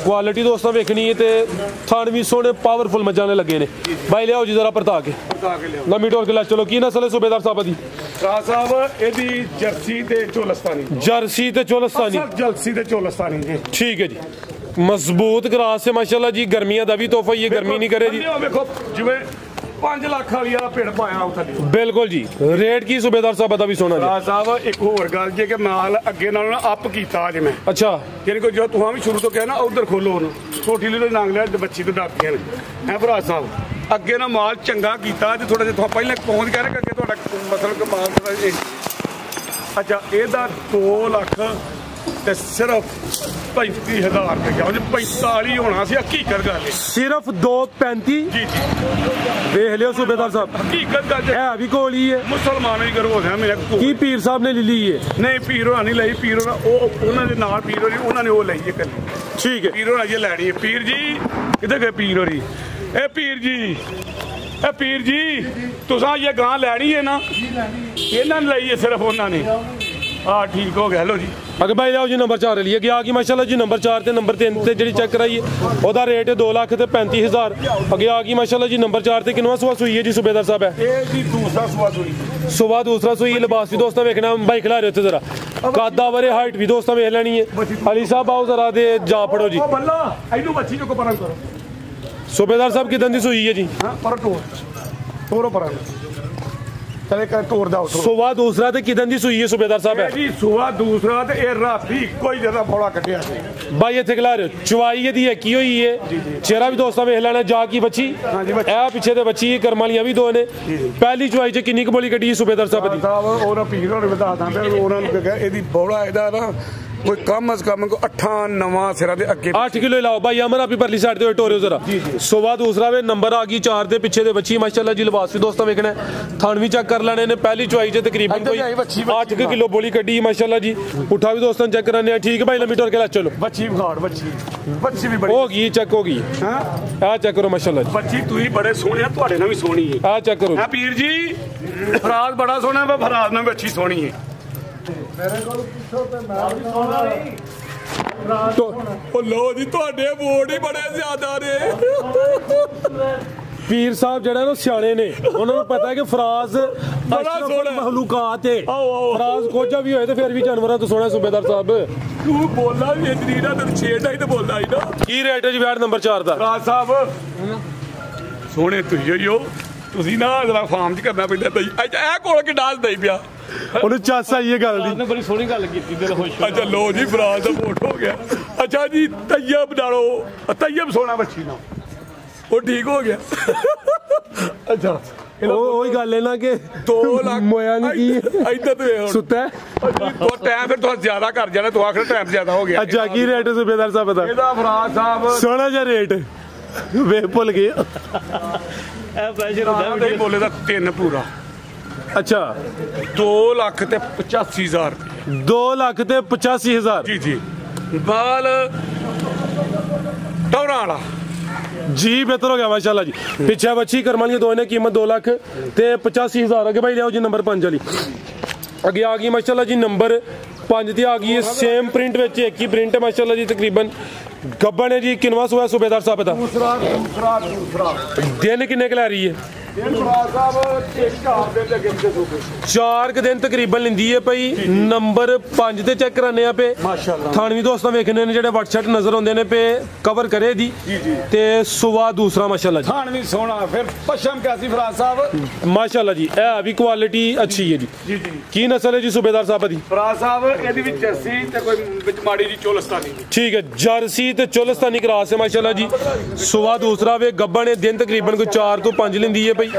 ਕੁਆਲਿਟੀ ਦੋਸਤਾਂ ਵੇਖਣੀ ਹੈ ਤੇ ਥਾਣ ਵੀ ਸੋਹਣੇ ਪਾਵਰਫੁਲ ਮੱਝਾਂ ਨੇ ਲੱਗੇ ਨੇ ਬਾਈ ਲਿਆਓ ਜੀ ਜ਼ਰਾ ਪਰਤਾ ਕੇ ਲਿਆਓ ਲੰਮੀ ਟੋਰ ਕੇ ਲੈ ਚਲੋ ਕੀ ਨਸਲ ਹੈ ਸੂਬੇਦਾਰ ਸਾਹਿਬ ਦੀ ਭਰਾ ਸਾਹਿਬ ਇਹਦੀ ਜਰਸੀ ਤੇ ਚੋਲਸਤਾਨੀ ਜਰਸੀ ਤੇ ਚੋਲਸਤਾਨੀ ਜਰਸੀ ਤੇ ਚੋਲਸਤਾਨੀ ਜੀ ਠੀਕ ਹੈ ਜੀ ਮਜ਼ਬੂਤ ਗਰਾਸ ਹੈ ਮਾਸ਼ਾਅੱਲਾ ਜੀ ਗਰਮੀਆਂ ਦਾ ਵੀ ਤੋਹਫਾ ਹੀ ਹੈ ਗਰਮੀ ਨਹੀਂ ਕਰੇ ਜੀ ਵੇਖੋ ਜਿਵੇਂ 5 ਲੱਖ ਵਾਲੀ ਆ ਪਿੰਡ ਪਾਇਆ ਉੱਥੇ ਬਿਲਕੁਲ ਜੀ ਰੇਟ ਕੀ ਸੂਬੇਦਾਰ ਸਾਹਿਬ ਦਾ ਵੀ ਸੋਨਾ ਜੀ ਭਰਾ ਸਾਹਿਬ ਇੱਕ ਹੋਰ ਗੱਲ ਜੇ ਕਿ ਮਾਲ ਅੱਗੇ ਨਾਲੋਂ ਅਪ ਕੀਤਾ ਅੱਜ ਮੈਂ ਅੱਛਾ ਯਾਨੀ ਕਿ ਜੋ ਤੁਸੀਂ ਵੀ ਸ਼ੁਰੂ ਤੋਂ ਕਿਹਾ ਨਾ ਉਧਰ ਖੋਲੋ ਉਹਨੂੰ ਛੋਟੀ ਲਈ ਨੰਗ ਲਿਆ ਬੱਚੀ ਤੋਂ ਡਰਦੀਆਂ ਨੇ ਹੈ ਭਰਾ ਸਾਹਿਬ ਅੱਗੇ ਨਾ ਮਾਲ ਚੰਗਾ ਕੀਤਾ ਅੱਜ ਥੋੜਾ ਜਿਹਾ ਤੁਹਾਨੂੰ ਪਹਿਲਾਂ ਪਹੁੰਚ ਕਹਿ ਰਹੇ ਕਿ ਅੱਗੇ ਤੁਹਾਡਾ ਮਤਲਬ ਕਿ ਮਾਲ ਥੋੜਾ ਅੱਛਾ ਇਹਦਾ 2 ਲੱਖ ਤੇ ਸਿਰਫ 35,000 ਰੁਪਏ ਉਹ 45 ਹੋਣਾ ਸੀ ਹਕੀਕਤ ਗੱਲ ਸਿਰਫ 2.35 ਜੀ ਵੇਖ ਲਿਓ ਸੂਬੇਦਾਰ ਸਾਹਿਬ ਹਕੀਕਤ ਗੱਲ ਹੈ ਵੀ ਕੋਲ ਹੀ ਹੈ ਮੁਸਲਮਾਨ ਵੀ ਕਰੋ ਹੋ ਗਿਆ ਮੇਰੇ ਕੋਲ ਕੀ ਪੀਰ ਸਾਹਿਬ ਨੇ ਲੈ ਲਈ ਹੈ ਨਹੀਂ ਪੀਰ ਹੋਣਾ ਨਹੀਂ ਲਈ ਪੀਰ ਹੋਣਾ ਉਹ ਉਹਨਾਂ ਦੇ ਨਾਲ ਪੀਰ ਹੋਣੀ ਉਹਨਾਂ ਨੇ ਉਹ ਲਈ ਹੈ ਕੱਲੀ ਠੀਕ ਹੈ ਪੀਰ ਹੋਣਾ ਜੀ ਲੈਣੀ ਹੈ ਪੀਰ ਜੀ ਕਿੱਥੇ ਗਏ ਪੀਰ ਹੋਰੀ ਇਹ ਪੀਰ ਜੀ ਇਹ ਪੀਰ ਜੀ ਤੁਸੀਂ ਇਹ ਗਾਂ ਲੈਣੀ ਹੈ ਨਾ ਇਹਨਾਂ ਨੇ ਲਈ ਹੈ ਸਿਰਫ ਉਹਨਾਂ ਨੇ ਆ ਠੀਕ ਹੋ ਗਿਆ ਲੋ ਜੀ ਅਗੇ ਭਾਈ ਜਾਓ ਜੀ ਨੰਬਰ 4 ਲਈ ਗਿਆ ਕਿ ਮਾਸ਼ਾਅੱਲਾ ਜੀ ਨੰਬਰ 4 ਤੇ ਨੰਬਰ 3 ਤੇ ਜਿਹੜੀ ਚੈੱਕ ਕਰਾਈਏ ਉਹਦਾ ਰੇਟ 2 ਲੱਖ ਤੇ 35,000 ਅੱਗੇ ਆ ਗਈ ਮਾਸ਼ਾਅੱਲਾ ਜੀ ਨੰਬਰ 4 ਤੇ ਕਿੰਨਵਾ ਸੂਆ ਸੂਈ ਹੈ ਜੀ ਸੂਬੇਦਾਰ ਸਾਹਿਬ ਹੈ ਇਹ ਜੀ ਦੂਸਰਾ ਸੂਆ ਸੂਈ ਸੁਬਾ ਦੂਸਰਾ ਸੂਈ ਲਿਬਾਸ ਵੀ ਦੋਸਤਾਂ ਵੇਖਣਾ ਬਾਈ ਖਿਲਾ ਰਹੇ ਉੱਥੇ ਜ਼ਰਾ ਕਾਦਾ ਵਰੇ ਹਾਈਟ ਵੀ ਦੋਸਤਾਂ ਵੇਖ ਲੈਣੀ ਹੈ ਅਲੀ ਸਾਹਿਬ ਆਓ ਜ਼ਰਾ ਦੇ ਜਾ ਫੜੋ ਜੀ ਉਹ ਬੱਲਾ ਇਹਨੂੰ ਬੱਚੀ ਚੋਂ ਪਰਾਂ ਕਰੋ ਸੂਬੇਦਾਰ ਸਾਹਿਬ ਕਿਦਾਂ ਦੀ ਸੂਈ ਹੈ ਜੀ ਹਾਂ ਪਰ ਤੋਰੋ ਪਰਾਂ ਤਲੇ ਕਰ ਤੋੜ ਦਾ ਸੁਬਾ ਦੂਸਰਾ ਤੇ ਕਿਦਾਂ ਦੀ ਸੂਈ ਹੈ ਸੂਬੇਦਾਰ ਸਾਹਿਬ ਹੈ ਜੀ ਸੂਆ ਦੂਸਰਾ ਤੇ ਇਹ ਰਾਤੀ ਕੋਈ ਜਿਆਦਾ ਬੋਲਾ ਕੱਢਿਆ ਬਾਈ ਇੱਥੇ ਖਿਲਾ ਰਹੇ ਚਵਾਈ ਇਹਦੀ ਹੈ ਕੀ ਹੋਈ ਹੈ ਚਿਹਰਾ ਵੀ ਦੋਸਤਾਂ ਵੇਖ ਲੈਣਾ ਜਾ ਕੀ ਬੱਚੀ ਇਹ ਪਿੱਛੇ ਤੇ ਬੱਚੀ ਕਰਮ ਵਾਲੀਆਂ ਵੀ 2 ਨੇ ਪਹਿਲੀ ਚਵਾਈ 'ਚ ਕਿੰਨੀ ਕੁ ਬੋਲੀ ਕੱਢੀ ਸੂਬੇਦਾਰ ਸਾਹਿਬ ਦੀ ਸਾਹਿਬ ਉਹਨਾਂ ਪੀਰ ਹੋਣ ਵਧਾ ਦਾਂਦੇ ਉਹਨਾਂ ਨੂੰ ਕਿਹਾ ਇਹਦੀ ਬੋਲਾ ਇਹਦਾ ਨਾ ਕੋਈ ਕਮ ਅਸ ਕਮ 8-9 ਸਿਰਾਂ ਦੇ ਅੱਗੇ 8 ਕਿਲੋ ਲਾਓ ਭਾਈ ਅਮਰ ਆਪੀ ਪਰਲੀ ਸਾਈਡ ਤੇ ਟੋਰਿਓ ਜ਼ਰਾ ਸੁਬਾ ਦੂਸਰਾ ਵੇ ਨੰਬਰ ਆ ਗਈ 4 ਦੇ ਪਿੱਛੇ ਦੇ ਬੱਚੀ ਮਾਸ਼ਾਅੱਲਾ ਜੀ ਲਿਬਾਸ ਵੀ ਦੋਸਤਾਂ ਵੇਖਣਾ ਥਣ ਵੀ ਚੈੱਕ ਕਰ ਲੈਣੇ ਨੇ ਪਹਿਲੀ ਚੁਆਈ 'ਚ ਤਕਰੀਬਨ ਕੋਈ 8 ਕਿਲੋ ਬੋਲੀ ਕੱਢੀ ਮਾਸ਼ਾਅੱਲਾ ਜੀ ਪੁੱਠਾ ਵੀ ਦੋਸਤਾਂ ਚੈੱਕ ਕਰਾਨੇ ਆ ਠੀਕ ਹੈ ਭਾਈ ਲੰਮੀ ਟੋਰ ਕੇ ਲੈ ਚਲੋ ਬੱਚੀ ਵਿਖਾੜ ਬੱਚੀ ਵੀ ਬੜੀ ਹੋ ਗਈ ਚੈੱਕ ਹੋ ਗਈ ਹਾਂ ਆ ਚੈੱਕ ਕਰੋ ਮਾਸ਼ਾਅੱਲਾ ਜੀ ਬੱਚੀ ਤੁਸੀਂ ਬੜੇ ਸੋਹਣੇ ਆ ਤੁਹਾਡੇ ਨਾਲ ਵੀ ਸੋਹਣੀ ਹੈ ਆ ਚੈੱਕ ਕਰੋ ਹਾਂ ਪੀਰ ਜੀ ਫਰਾਜ਼ ਬੜਾ ਸੋਹਣਾ ਹੈ ਫਰਾਜ਼ ਨਾਲ ਵੀ ਅੱਛੀ ਸੋਹਣੀ ਹੈ ਮੇਰੇ ਕੋਲ ਪੁੱਛੋ ਤੇ ਮੈਂ ਵੀ ਸੋਹਣਾ ਨਹੀਂ ਉਹ ਲੋ ਜੀ ਤੁਹਾਡੇ ਵੋਟ ਹੀ ਬੜੇ ਜ਼ਿਆਦਾ ਨੇ ਪੀਰ ਸਾਹਿਬ ਜਿਹੜਾ ਨਾ ਸਿਆਣੇ ਨੇ ਉਹਨਾਂ ਨੂੰ ਪਤਾ ਹੈ ਕਿ ਫਰਾਜ਼ ਅਸ਼ਰਫੁਲ ਮਖਲੂਕਾਤ ਹੈ ਫਰਾਜ਼ ਕੋਝਾ ਵੀ ਹੋਏ ਤੇ ਫਿਰ ਵੀ ਜਾਨਵਰਾਂ ਤੋਂ ਸੋਹਣਾ ਸੂਬੇਦਾਰ ਸਾਹਿਬ ਤੂੰ ਬੋਲਦਾ ਵੀ ਇੰਜਰੀ ਨਾ ਤੈਨੂੰ ਛੇੜਦਾ ਹੀ ਤੇ ਬੋਲਦਾ ਹੀ ਨਾ ਕੀ ਰੇਟ ਹੈ ਜੀ ਵੈਟ ਨੰਬਰ 4 ਦਾ ਰਾਜ ਸਾਹਿਬ ਸੋਹਣੇ ਤੁਸੀਂ ਹੋ ਤੁਸੀਂ ਨਾ ਜਰਾ ਫਾਰਮ 'ਚ ਕਰਨਾ ਪੈਂਦਾ ਤਈ ਇਹ ਕੋਲ ਕਿ ਡਾਂਸ ਨਹੀਂ ਪਿਆ ਉਹਨੂੰ ਚਾਸ ਆਈ ਇਹ ਗੱਲ ਦੀ ਬੜੀ ਸੋਹਣੀ ਗੱਲ ਕੀਤੀ ਦਿਲ ਖੁਸ਼ ਅੱਛਾ ਲੋ ਜੀ ਫਰਾਜ਼ ਦਾ ਵੋਟ ਹੋ ਗਿਆ ਅੱਛਾ ਜੀ ਤੈਯਬ ਨਾਲੋਂ ਤੈਯਬ ਸੋਹਣਾ ਬੱਚੀ ਨਾਲ ਉਹ ਠੀਕ ਹੋ ਗਿਆ ਅੱਛਾ ਉਹੀ ਗੱਲ ਹੈ ਨਾ ਕਿ 2 ਲੱਖ ਮੋਇਆ ਨਹੀਂ ਕੀ ਇੱਧਰ ਤੇ ਹੁਣ ਸੁੱਤਾ ਤੋ ਟਾਈਮ ਫਿਰ ਤੁਹਾਨੂੰ ਜ਼ਿਆਦਾ ਕਰ ਜਾਣਾ ਤੂੰ ਆਖਰ ਟਾਈਮ ਜ਼ਿਆਦਾ ਹੋ ਗਿਆ ਅੱਛਾ ਕੀ ਰੇਟ ਹੈ ਸੂਬੇਦਾਰ ਸਾਹਿਬ ਦਾ ਇਹਦਾ ਫਰਾਜ਼ ਸਾਹਿਬ ਸੋਹਣਾ ਜਿਹਾ ਰੇਟ ਵੇ ਭੁੱਲ ਗਏ ਇਹ ਪ੍ਰੈਸ਼ਰ ਹੁੰਦਾ ਨਹੀਂ ਬੋਲੇ ਦਾ 3 ਪੂਰਾ ਅੱਛਾ 2 ਲੱਖ ਤੇ 85,000 ਰੁਪਏ 2 ਲੱਖ ਤੇ 85,000 ਜੀ ਜੀ ਬਾਲ ਟੌਰਾਂ ਵਾਲਾ ਜੀ ਬਿਹਤਰ ਹੋ ਗਿਆ ਮਾਸ਼ਾਅੱਲਾ ਜੀ ਪਿੱਛੇ ਬੱਚੀ ਕਰਮਾਂ ਦੀ ਦੋਨੇ ਕੀਮਤ 2 ਲੱਖ ਤੇ 85,000 ਅੱਗੇ ਭਾਈ ਲਿਆਓ ਜੀ ਨੰਬਰ 5 ਵਾਲੀ ਅੱਗੇ ਆ ਗਈ ਮਾਸ਼ਾਅੱਲਾ ਜੀ ਨੰਬਰ 5 ਤੇ ਆ ਗਈ ਹੈ ਸੇਮ ਪ੍ਰਿੰਟ ਵਿੱਚ ਇੱਕ ਹੀ ਪ੍ਰਿੰਟ ਹੈ ਮਾਸ਼ਾਅੱਲਾ ਜੀ ਤਕਰੀਬਨ ਗੱਬਣ ਹੈ ਜੀ ਕਿਨਵਾ ਸੂਆ ਸੂਬੇਦਾਰ ਸਾਹਿਬ ਦਾ ਦੂਸਰਾ ਦਿਨ ਕਿੰਨੇ ਕੁ ਲੈ ਰਹੀ ਹੈ ਫਰਾਜ਼ ਸਾਹਿਬ ਇੱਕ ਹਾਫ ਦੇ ਲੱਗੇ ਤੇ ਸੂਬੇ 4 ਕੁ ਦਿਨ ਤਕਰੀਬਨ ਲੈਂਦੀ ਹੈ ਪਈ ਨੰਬਰ 5 ਤੇ ਚੈੱਕ ਕਰਾਨੇ ਆ ਪੇ ਮਾਸ਼ਾਅੱਲਾ ਥਾਨਵੀ ਦੋਸਤਾਂ ਵੇਖਣੇ ਨੇ ਜਿਹੜੇ WhatsApp ਨਜ਼ਰ ਆਉਂਦੇ ਨੇ ਪੇ ਕਵਰ ਕਰੇ ਦੀ ਤੇ ਸੁਵਾ ਦੂਸਰਾ ਮਾਸ਼ਾਅੱਲਾ ਜੀ ਥਾਣ ਵੀ ਸੋਹਣਾ ਫਿਰ ਪਸ਼ਮ ਕੈਸੀ ਫਰਾਜ਼ ਸਾਹਿਬ ਮਾਸ਼ਾਅੱਲਾ ਜੀ ਇਹ ਵੀ ਕੁਆਲਿਟੀ ਅੱਛੀ ਹੈ ਜੀ ਜੀ ਜੀ ਕੀ ਨਸਲ ਹੈ ਜੀ ਸੂਬੇਦਾਰ ਸਾਹਿਬ ਦੀ ਫਰਾਜ਼ ਸਾਹਿਬ ਇਹਦੇ ਵਿੱਚ ਜਰਸੀ ਤੇ ਕੋਈ ਵਿੱਚ ਮਾੜੀ ਜੀ ਚੋਲਸਤਾਨੀ ਠੀਕ ਹੈ ਜਰਸੀ ਤੇ ਚੋਲਸਤਾਨੀ ਕਰਾਸ ਹੈ ਮਾਸ਼ਾਅੱਲਾ ਜੀ ਸੁਵਾ ਦੂਸਰਾ ਵੇ ਗੱਬਾ ਨੇ ਦਿਨ ਤਕਰੀਬਨ ਕੋਈ 4 ਤੋਂ 5 ਲੈਂਦੀ ਹੈ ਭਾਈ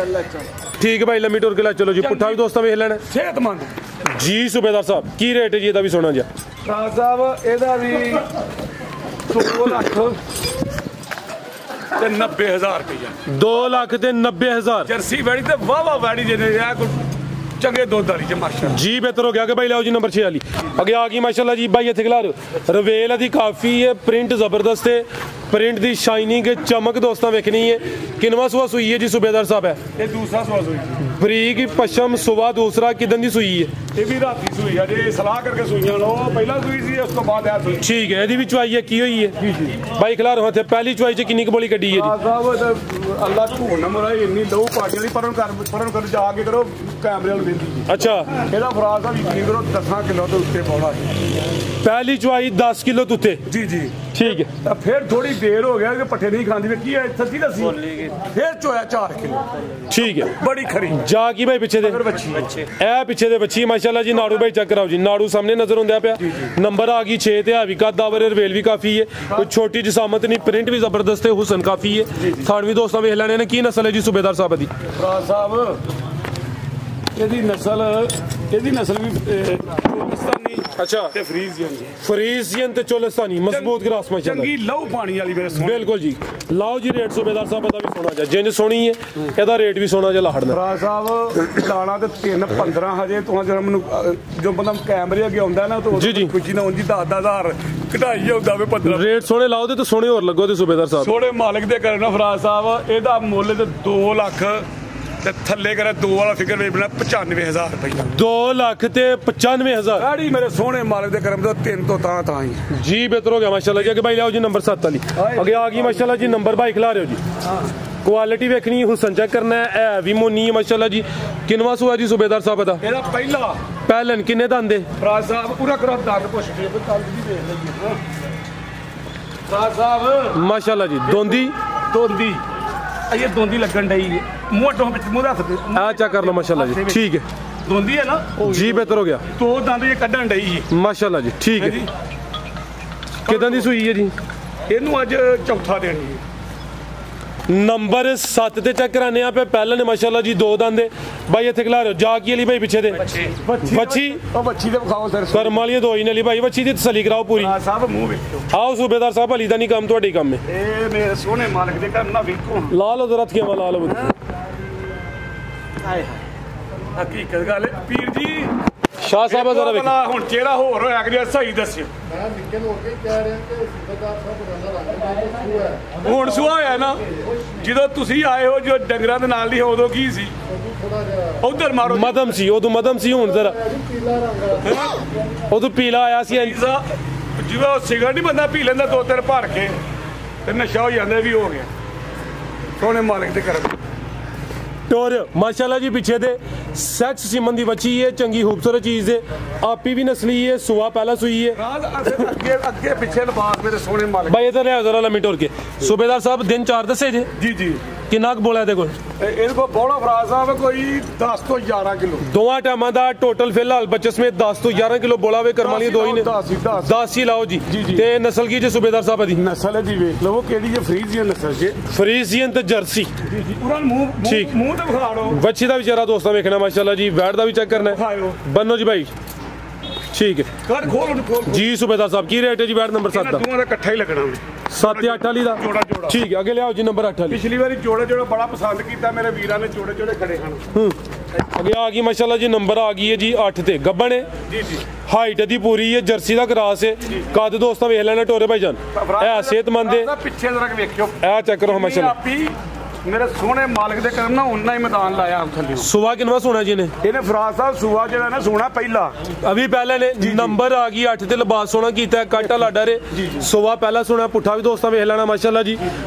ਠੀਕ ਹੈ ਭਾਈ ਲੰਮੀ ਟੁਰ ਕੇ ਲੈ ਚਲੋ ਜੀ ਪੁੱਠਾ ਵੀ ਦੋਸਤਾਂ ਵੇਖ ਲੈਣਾ ਸਿਹਤਮੰਦ ਜੀ ਸੂਬੇਦਾਰ ਸਾਹਿਬ ਕੀ ਰੇਟ ਹੈ ਜੀ ਇਹਦਾ ਵੀ ਸੋਹਣਾ ਜਿਹਾ ਫਰਾਜ਼ ਸਾਹਿਬ ਇਹਦਾ ਵੀ 2 ਲੱਖ ਤੇ 90,000 ਰੁਪਏ 2 ਲੱਖ ਤੇ 90,000 ਜਰਸੀ ਵੈੜੀ ਤੇ ਵਾਵਾ ਵੈੜੀ ਜਿਹਨੇ ਆ ਕੋਈ ਚੰਗੇ ਦੁੱਧ ਵਾਲੀ ਚ ਮਾਸ਼ਾਅੱਲਾ ਜੀ ਬਿਹਤਰ ਹੋ ਗਿਆ ਕਿ ਭਾਈ ਲਿਆਓ ਜੀ ਨੰਬਰ 6 ਵਾਲੀ ਅੱਗੇ ਆ ਗਈ ਮਾਸ਼ਾਅੱਲਾ ਜੀ ਭਾਈ ਇੱਥੇ ਖਿਲਾ ਰਹੇ ਰਵੇਲ ਦੀ ਕਾਫੀ ਹੈ ਪ੍ਰਿੰਟ ਜ਼ਬਰਦਸਤ ਹੈ ਪ੍ਰਿੰਟ ਦੀ ਸ਼ਾਈਨਿੰਗ ਚਮਕ ਦੋਸਤਾਂ ਵੇਖਣੀ ਹੈ ਕਿਨਵਾ ਸੁਆ ਸੂਈ ਹੈ ਜੀ ਸੂਬੇਦਾਰ ਸਾਹਿਬ ਹੈ ਇਹ ਦੂਸਰਾ ਸਵਾਸ ਹੋਈ ਬਰੀਕ ਪਸ਼ਮ ਸੁਵਾ ਦੂਸਰਾ ਕਿਦਨ ਦੀ ਸੂਈ ਹੈ ਇਹ ਵੀ ਰਾਤੀ ਸੂਈ ਆ ਜੇ ਸਲਾਹ ਕਰਕੇ ਸੂਈਆਂ ਲੋ ਪਹਿਲਾਂ ਸੂਈ ਸੀ ਉਸ ਤੋਂ ਬਾਅਦ ਆ ਸੂਈ ਠੀਕ ਹੈ ਇਹਦੀ ਵੀ ਚੁਆਈ ਹੈ ਕੀ ਹੋਈ ਹੈ ਭਾਈ ਖਿਲਾ ਰਹੇ ਇੱਥੇ ਪਹਿਲੀ ਚੁਆਈ ਚ ਕਿੰਨੀ ਕੁ ਬੋਲੀ ਕੱਢੀ ਹੈ ਜੀ ਸਾਹਿਬ ਅੱਲਾ ਝੂਠ ਨਾ ਮਰਾਈ ਇੰਨੀ ਲਹੂ ਪਾਣੀ ਵਾਲੀ ਪਰਨ ਕਰ ਜਾ ਕੇ ਕਰੋ ਕੈਮਰੇ ਵਾਲ ਵੇਂਦੀ ਅੱਛਾ ਇਹਦਾ ਫਰਾਜ਼ ਸਾਹਿਬ ਯਕੀਨ ਕਰੋ 10 ਕਿਲੋ ਤੋਂ ਉੱਤੇ ਪੌੜਾ ਪਹਿਲੀ ਚੁਆਈ 10 ਕਿਲੋ ਤੁੱਤੇ ਜੀ ਜੀ ਠੀਕ ਹੈ ਤਾਂ ਫਿਰ ਥੋੜੀ ਦੇਰ ਹੋ ਗਿਆ ਕਿ ਪੱਠੇ ਨਹੀਂ ਖਾਂਦੀ ਵੇ ਕੀ ਹੈ ਸੱਚੀ ਦੱਸੀ ਫਿਰ ਚੋਇਆ 4 ਕਿਲੋ ਠੀਕ ਹੈ ਬੜੀ ਖਰੀ ਜਾ ਕੀ ਭਾਈ ਪਿੱਛੇ ਦੇ ਬੱਚੀ ਇਹ ਪਿੱਛੇ ਦੇ ਬੱਚੀ ਮਾਸ਼ਾਅੱਲਾ ਜੀ ਨਾੜੂ ਭਾਈ ਚੈੱਕ ਕਰਾਓ ਜੀ ਨਾੜੂ ਸਾਹਮਣੇ ਨਜ਼ਰ ਆਉਂਦਾ ਪਿਆ ਨੰਬਰ ਆ ਗਈ 6 ਤੇ ਹਾਵੀ ਕੱਦ ਦਾਵਰ ਰਵੇਲ ਵੀ ਕਾਫੀ ਹੈ ਕੋਈ ਛੋਟੀ ਜਿਸਾਮਤ ਨਹੀਂ ਪ੍ਰਿੰਟ ਵੀ ਜ਼ਬਰਦਸਤ ਹੈ ਹੁਸਨ ਕਾਫੀ ਹੈ ਥਾਣਵੀ ਦੋਸਤਾਂ ਵੇਖ ਲੈਣੇ ਨੇ ਕੀ ਨਸਲ ਹੈ ਜੀ ਸੂਬੇਦਾਰ ਸਾਹਿਬ ਦੀ ਫਰਾਜ਼ ਸਾਹਿਬ ਇਹਦੀ ਨਸਲ ਵੀ ਚੋਲਸਤਾਨੀ ਅੱਛਾ ਤੇ ਫਰੀਜ਼ੀਅਨ ਫਰੀਜ਼ੀਅਨ ਤੇ ਚੋਲਸਤਾਨੀ ਮਜ਼ਬੂਤ ਗਰਾਸ ਮਾਸ਼ਾਅੱਲਾ ਚੰਗੀ ਲਹੂ ਪਾਣੀ ਵਾਲੀ ਮੇਰੇ ਸੋਹਣੇ ਬਿਲਕੁਲ ਜੀ ਲਾਓ ਜੀ ਰੇਟ ਸੂਬੇਦਾਰ ਸਾਹਿਬ ਦਾ ਵੀ ਸੋਹਣਾ ਜਿਹਾ ਜਿੰਜ ਸੋਹਣੀ ਹੈ ਇਹਦਾ ਰੇਟ ਵੀ ਸੋਹਣਾ ਜਿਹਾ ਲਾਹੜਨਾ ਫਰਾਜ਼ ਸਾਹਿਬ ਲਾਣਾ ਤੇ 3-15 ਹਜੇ ਤੂੰ ਜਿਹੜਾ ਮੈਨੂੰ ਜੋ ਬੰਦਾ ਕੈਮਰੇ ਅੱਗੇ ਆਉਂਦਾ ਨਾ ਤਾਂ ਜੀ, ਜੀ। ਖੁਸ਼ੀ ਨਾਲ ਉਂਝ 10,000 ਘਟਾਈ ਹੁੰਦਾ ਵੇ 15 ਰੇਟ ਸੋਹਣੇ ਲਾਓ ਤੇ ਸੋਹਣੇ ਹੋਰ ਲੱਗੋ ਤੇ ਸੂਬੇਦਾਰ ਸਾਹਿਬ ਸੋਹਣੇ ਮਾਲਕ ਦੇ ਕਰਨਾ ਫਰਾਜ਼ ਸਾਹਿਬ ਇਹਦਾ ਮੁੱਲ ਤੇ 2 ਲੱਖ ਤੇ ਥੱਲੇ ਕਰੇ 2 ਵਾਲਾ ਫਿਗਰ ਵੇ ਬਣਾ 95,000 ਰੁਪਏ 2 ਲੱਖ ਤੇ 95,000 ਗਾੜੀ ਮੇਰੇ ਸੋਹਣੇ ਮਾਲਕ ਦੇ ਕਰਮ ਤੋਂ 3 ਤੋਂ ਤਾਂ ਹੀ ਜੀ ਬਿਹਤਰ ਹੋ ਗਿਆ ਮਾਸ਼ਾਅੱਲਾ ਜੀ ਅੱਗੇ ਭਾਈ ਲਿਆਓ ਜੀ ਨੰਬਰ 7 ਵਾਲੀ ਅੱਗੇ ਆ ਗਈ ਮਾਸ਼ਾਅੱਲਾ ਜੀ ਨੰਬਰ ਭਾਈ ਖਿਲਾ ਰਹੇ ਹੋ ਜੀ ਕੁਆਲਿਟੀ ਵੇਖਣੀ ਹੁਸਨ ਚੈੱਕ ਕਰਨਾ ਹੈ ਵੀ ਮੋਨੀ ਹੈ ਮਾਸ਼ਾਅੱਲਾ ਜੀ ਕਿਨਵਾ ਸੂਆ ਜੀ ਸੂਬੇਦਾਰ ਸਾਹਿਬ ਦਾ ਇਹਦਾ ਪਹਿਲਾ ਪਹਿਲਨ ਕਿੰਨੇ ਦੰਦੇ ਫਰਾਜ਼ ਸਾਹਿਬ ਪੂਰਾ ਕਰੋ ਦੰਦ ਪੁੱਛ ਕੇ ਕੱਲ ਦੀ ਵੇਖ ਲਈਏ ਫਰਾਜ਼ ਸਾਹਿਬ ਮਾਸ਼ਾਅੱਲਾ ਜੀ ਦੋਂਦੀ ਦੋਂਦੀ ਇਹ ਦੋਂਦੀ ਲੱਗਣ ਡਈ ਮੂੰਹ ਤੋਂ ਵਿੱਚ ਮੂੰਹ ਰੱਖ ਦੇ ਆ ਚੈੱਕ ਕਰ ਲਓ ਮਾਸ਼ਾਅੱਲਾ ਜੀ ਠੀਕ ਹੈ ਦੋਂਦੀ ਹੈ ਨਾ ਜੀ ਬਿਹਤਰ ਹੋ ਗਿਆ 2 ਦੰਦ ਇਹ ਕੱਢਣ ਡਈ ਮਾਸ਼ਾਅੱਲਾ ਜੀ ਠੀਕ ਹੈ ਕਿਦਾਂ ਦੀ ਸੂਈ ਹੈ ਜੀ ਇਹਨੂੰ ਅੱਜ ਚੌਥਾ ਦੇਣੀ ਹੈ ਨੰਬਰ 7 ਤੇ ਚੈੱਕ ਕਰਾਨੇ ਆ ਪੇ ਪਹਿਲਾਂ ਨੇ ਮਾਸ਼ਾਅੱਲਾ ਜੀ 2 ਦੰਦੇ ਭਾਈ ਇੱਥੇ ਖਿਲਾ ਰਹੇ ਜਾ ਕੀ ਅਲੀ ਭਾਈ ਪਿੱਛੇ ਦੇ ਬੱਚੀ ਉਹ ਬੱਚੀ ਦੇ ਵਿਖਾਓ ਸਰ ਕਰਮ ਵਾਲੀ ਦੋਈ ਨੇ ਅਲੀ ਭਾਈ ਬੱਚੀ ਦੀ ਤਸੱਲੀ ਕਰਾਓ ਪੂਰੀ ਸਾਹਿਬ ਮੂੰਹ ਵੇਖੋ ਆਓ ਸੂਬੇਦਾਰ ਸਾਹਿਬ ਅਲੀ ਦਾ ਨਹੀਂ ਕੰਮ ਤੁਹਾਡੇ ਕੰਮ ਹੈ ਇਹ ਮੇਰੇ ਸੋਹਣੇ ਮਾਲਕ ਦੇ ਘਰ ਨਾ ਵੇਖੋ ਲਾ ਲਓ ਜ਼ਰਾ ਥੀਆਂ ਲਾ ਲਓ ਹਾਏ ਹਕੀਕਤ ਗੱਲ ਹੈ ਪੀਰ ਜੀ ਸ਼ਾਹ ਸਾਹਿਬ ਜ਼ਰਾ ਵੇਖੋ ਹੁਣ ਚਿਹਰਾ ਹੋਰ ਹੋਇਆ ਕਿ ਸਹੀ ਦੱਸਿਓ ਮੈਂ ਨਿੱਕੇ ਨੂੰ ਹੋ ਕੇ ਕਹਿ ਰਿਹਾ ਕਿ ਸੂਬੇਦਾਰ ਸਾਹਿਬ ਨਜ਼ਰ ਆਉਂਦਾ ਹੁਣ ਸੁਆ ਹੋਇਆ ਨਾ ਜਦੋਂ ਤੁਸੀਂ ਆਏ ਹੋ ਜੋ ਡੰਗਰਾਂ ਦੇ ਨਾਲ ਨਹੀਂ ਉਦੋਂ ਕੀ ਸੀ ਥੋੜਾ ਜਿਹਾ ਉਧਰ ਮਾਰੋ ਮਦਮ ਸੀ ਉਦੋਂ ਮਦਮ ਸੀ ਹੁਣ ਜ਼ਰਾ ਪੀਲਾ ਰੰਗ ਉਦੋਂ ਪੀਲਾ ਆਇਆ ਸੀ ਜਿਵੇਂ ਉਹ ਸਿਗਰਟ ਨਹੀਂ ਬੰਦਾ ਪੀ ਲੈਂਦਾ 2-3 ਭਰ ਕੇ ਤੇ ਨਸ਼ਾ ਹੋ ਜਾਂਦਾ ਵੀ ਹੋ ਗਿਆ ਸੋਹਣੇ ਮਾਲਕ ਦੇ ਕਰਮ टोर माशाल्लाह जी पीछे दे सेक्स सिमन दी बच्ची है चंगी खूबसूरत चीज है आपी भी नस्ली है सुआ पहला सुई है ਅੱਗੇ ਅੱਗੇ ਪਿੱਛੇ ਲਿਬਾਸ ਮੇਰੇ ਸੋਹਣੇ ਮਾਲਕ भाई इधर ले जरा लम्मी टोर के सूबेदार साहब दिन 4 दसे जे ਜੀ ਜੀ किन्ना बोला ਇਹਦੇ ਕੋਲ ਇਹਦੇ ਕੋਲ ਬੋਲਾ ਫਰਾਜ਼ ਸਾਹਿਬ ਕੋਈ 10 ਤੋਂ 11 ਕਿਲੋ ਦੋਵਾਂ ਟਾਈਮਾਂ ਦਾ ਟੋਟਲ ਫਿਲਹਾਲ ਬੱਚੇ ਸਮੇਤ 10 ਤੋਂ 11 ਕਿਲੋ ਬੋਲਾ ਵੇ ਕਰਮਾਂ ਲਈ ਦੋ ਹੀ ਨੇ 10 ਹੀ ਲਾਓ ਜੀ ਤੇ ਨਸਲ ਕੀ ਜੇ सूबेदार ਸਾਹਿਬ ਦੀ ਨਸਲ ਹੈ ਜੀ ਵੇਖ ਲਵੋ ਕਿਹੜੀ ਹੈ ਫਰੀਜ਼ੀਅਨ ਨਸਲ ਜੇ ਫਰੀਜ਼ੀਅਨ ਤੇ ਜਰਸੀ ਜੀ ਜੀ ਉਹਨਾਂ ਨੂੰ ਠੀਕ। ਮੂੰਹ ਤੇ ਵਿਖਾ ਦਿਓ ਬੱਚੀ ਦਾ ਵਿਚਾਰਾ ਦੋਸਤਾਂ ਵੇਖਣਾ ਮਾਸ਼ਾਅੱਲਾ ਜੀ ਵੈਟ ਦਾ ਵੀ ਚੈੱਕ ਕਰਨਾ ਹੈ ਵਿਖਾਇਓ ਬੰਨੋ ਜੀ ਭਾਈ ਠੀਕ ਹੈ ਕੱਢ ਖੋਲ ਜੀ सूबेदार ਸਾਹਿਬ ਕੀ ਰੇਟ ਹੈ ਜੀ ਵੈਟ ਨੰਬਰ 7 ਇਹਨਾਂ ਦਾ ਦੋਵਾਂ ਦਾ ਇਕੱਠਾ ਹੀ ਲੱਗਣਾ 7 ਤੇ 8 ਵਾਲੀ ਦਾ ਜੋੜਾ ਜੋੜਾ ਠੀਕ ਹੈ ਅੱਗੇ ਲਿਆਓ ਜੀ ਨੰਬਰ 8 ਵਾਲੀ ਪਿਛਲੀ ਵਾਰੀ ਜੋੜੇ ਜੋੜੇ ਬੜਾ ਪਸੰਦ ਕੀਤਾ ਮੇਰੇ ਵੀਰਾਂ ਨੇ ਜੋੜੇ ਜੋੜੇ ਖੜੇ ਹਨ ਅੱਗੇ ਆ ਗਈ ਮਾਸ਼ਾਅੱਲਾ ਜੀ ਨੰਬਰ ਆ ਗਈ ਹੈ ਜੀ 8 ਤੇ ਗੱਬਣ ਹੈ ਜੀ ਜੀ ਹਾਈਟ ਦੀ ਪੂਰੀ ਹੈ ਜਰਸੀ ਦਾ ਕਰਾਸ ਹੈ ਕੱਦ ਦੋਸਤਾਂ ਵੇਖ ਲੈਣਾ ਟੋਰੇ ਭਾਈਜਾਨ ਇਹ ਸਿਹਤਮੰਦ ਹੈ ਪਿੱਛੇ ਜ਼ਰਾ ਵੇਖਿਓ ਇਹ ਚੈੱਕ ਕਰੋ ਮਾਸ਼ਾਅੱਲਾ ਆਪੀ ਮੇਰੇ ਸੋਹਣੇ ਮਾਲਕ ਦੇ ਕਰਮ ਨਾਲ ਉਨਾ ਹੀ ਮੈਦਾਨ ਲਾਇਆ ਥੱਲੇ ਸੁਬਾ ਕਿੰਨਾ ਸੋਨਾ ਜੀ ਨੇ ਇਹਨੇ ਫਰਾਜ਼ ਸਾਹਿਬ ਸੂਆ ਜਿਹੜਾ ਨਾ ਸੋਨਾ ਪਹਿਲਾ ਅਭੀ ਪਹਿਲੇ ਨੇ ਨੰਬਰ ਆ ਗਈ 8 ਤੇ ਲਿਬਾਸ ਸੋਨਾ ਕੀਤਾ ਕਾਟਾ ਲਾਡਾ ਰੇ ਸੁਬਾ ਪਹਿਲਾ ਸੋਨਾ ਪੁੱਠਾ ਵੀ ਦੋਸਤਾਂ ਵੇਖ ਲੈਣਾ ਮਾਸ਼ਾਅੱਲਾ ਜੀ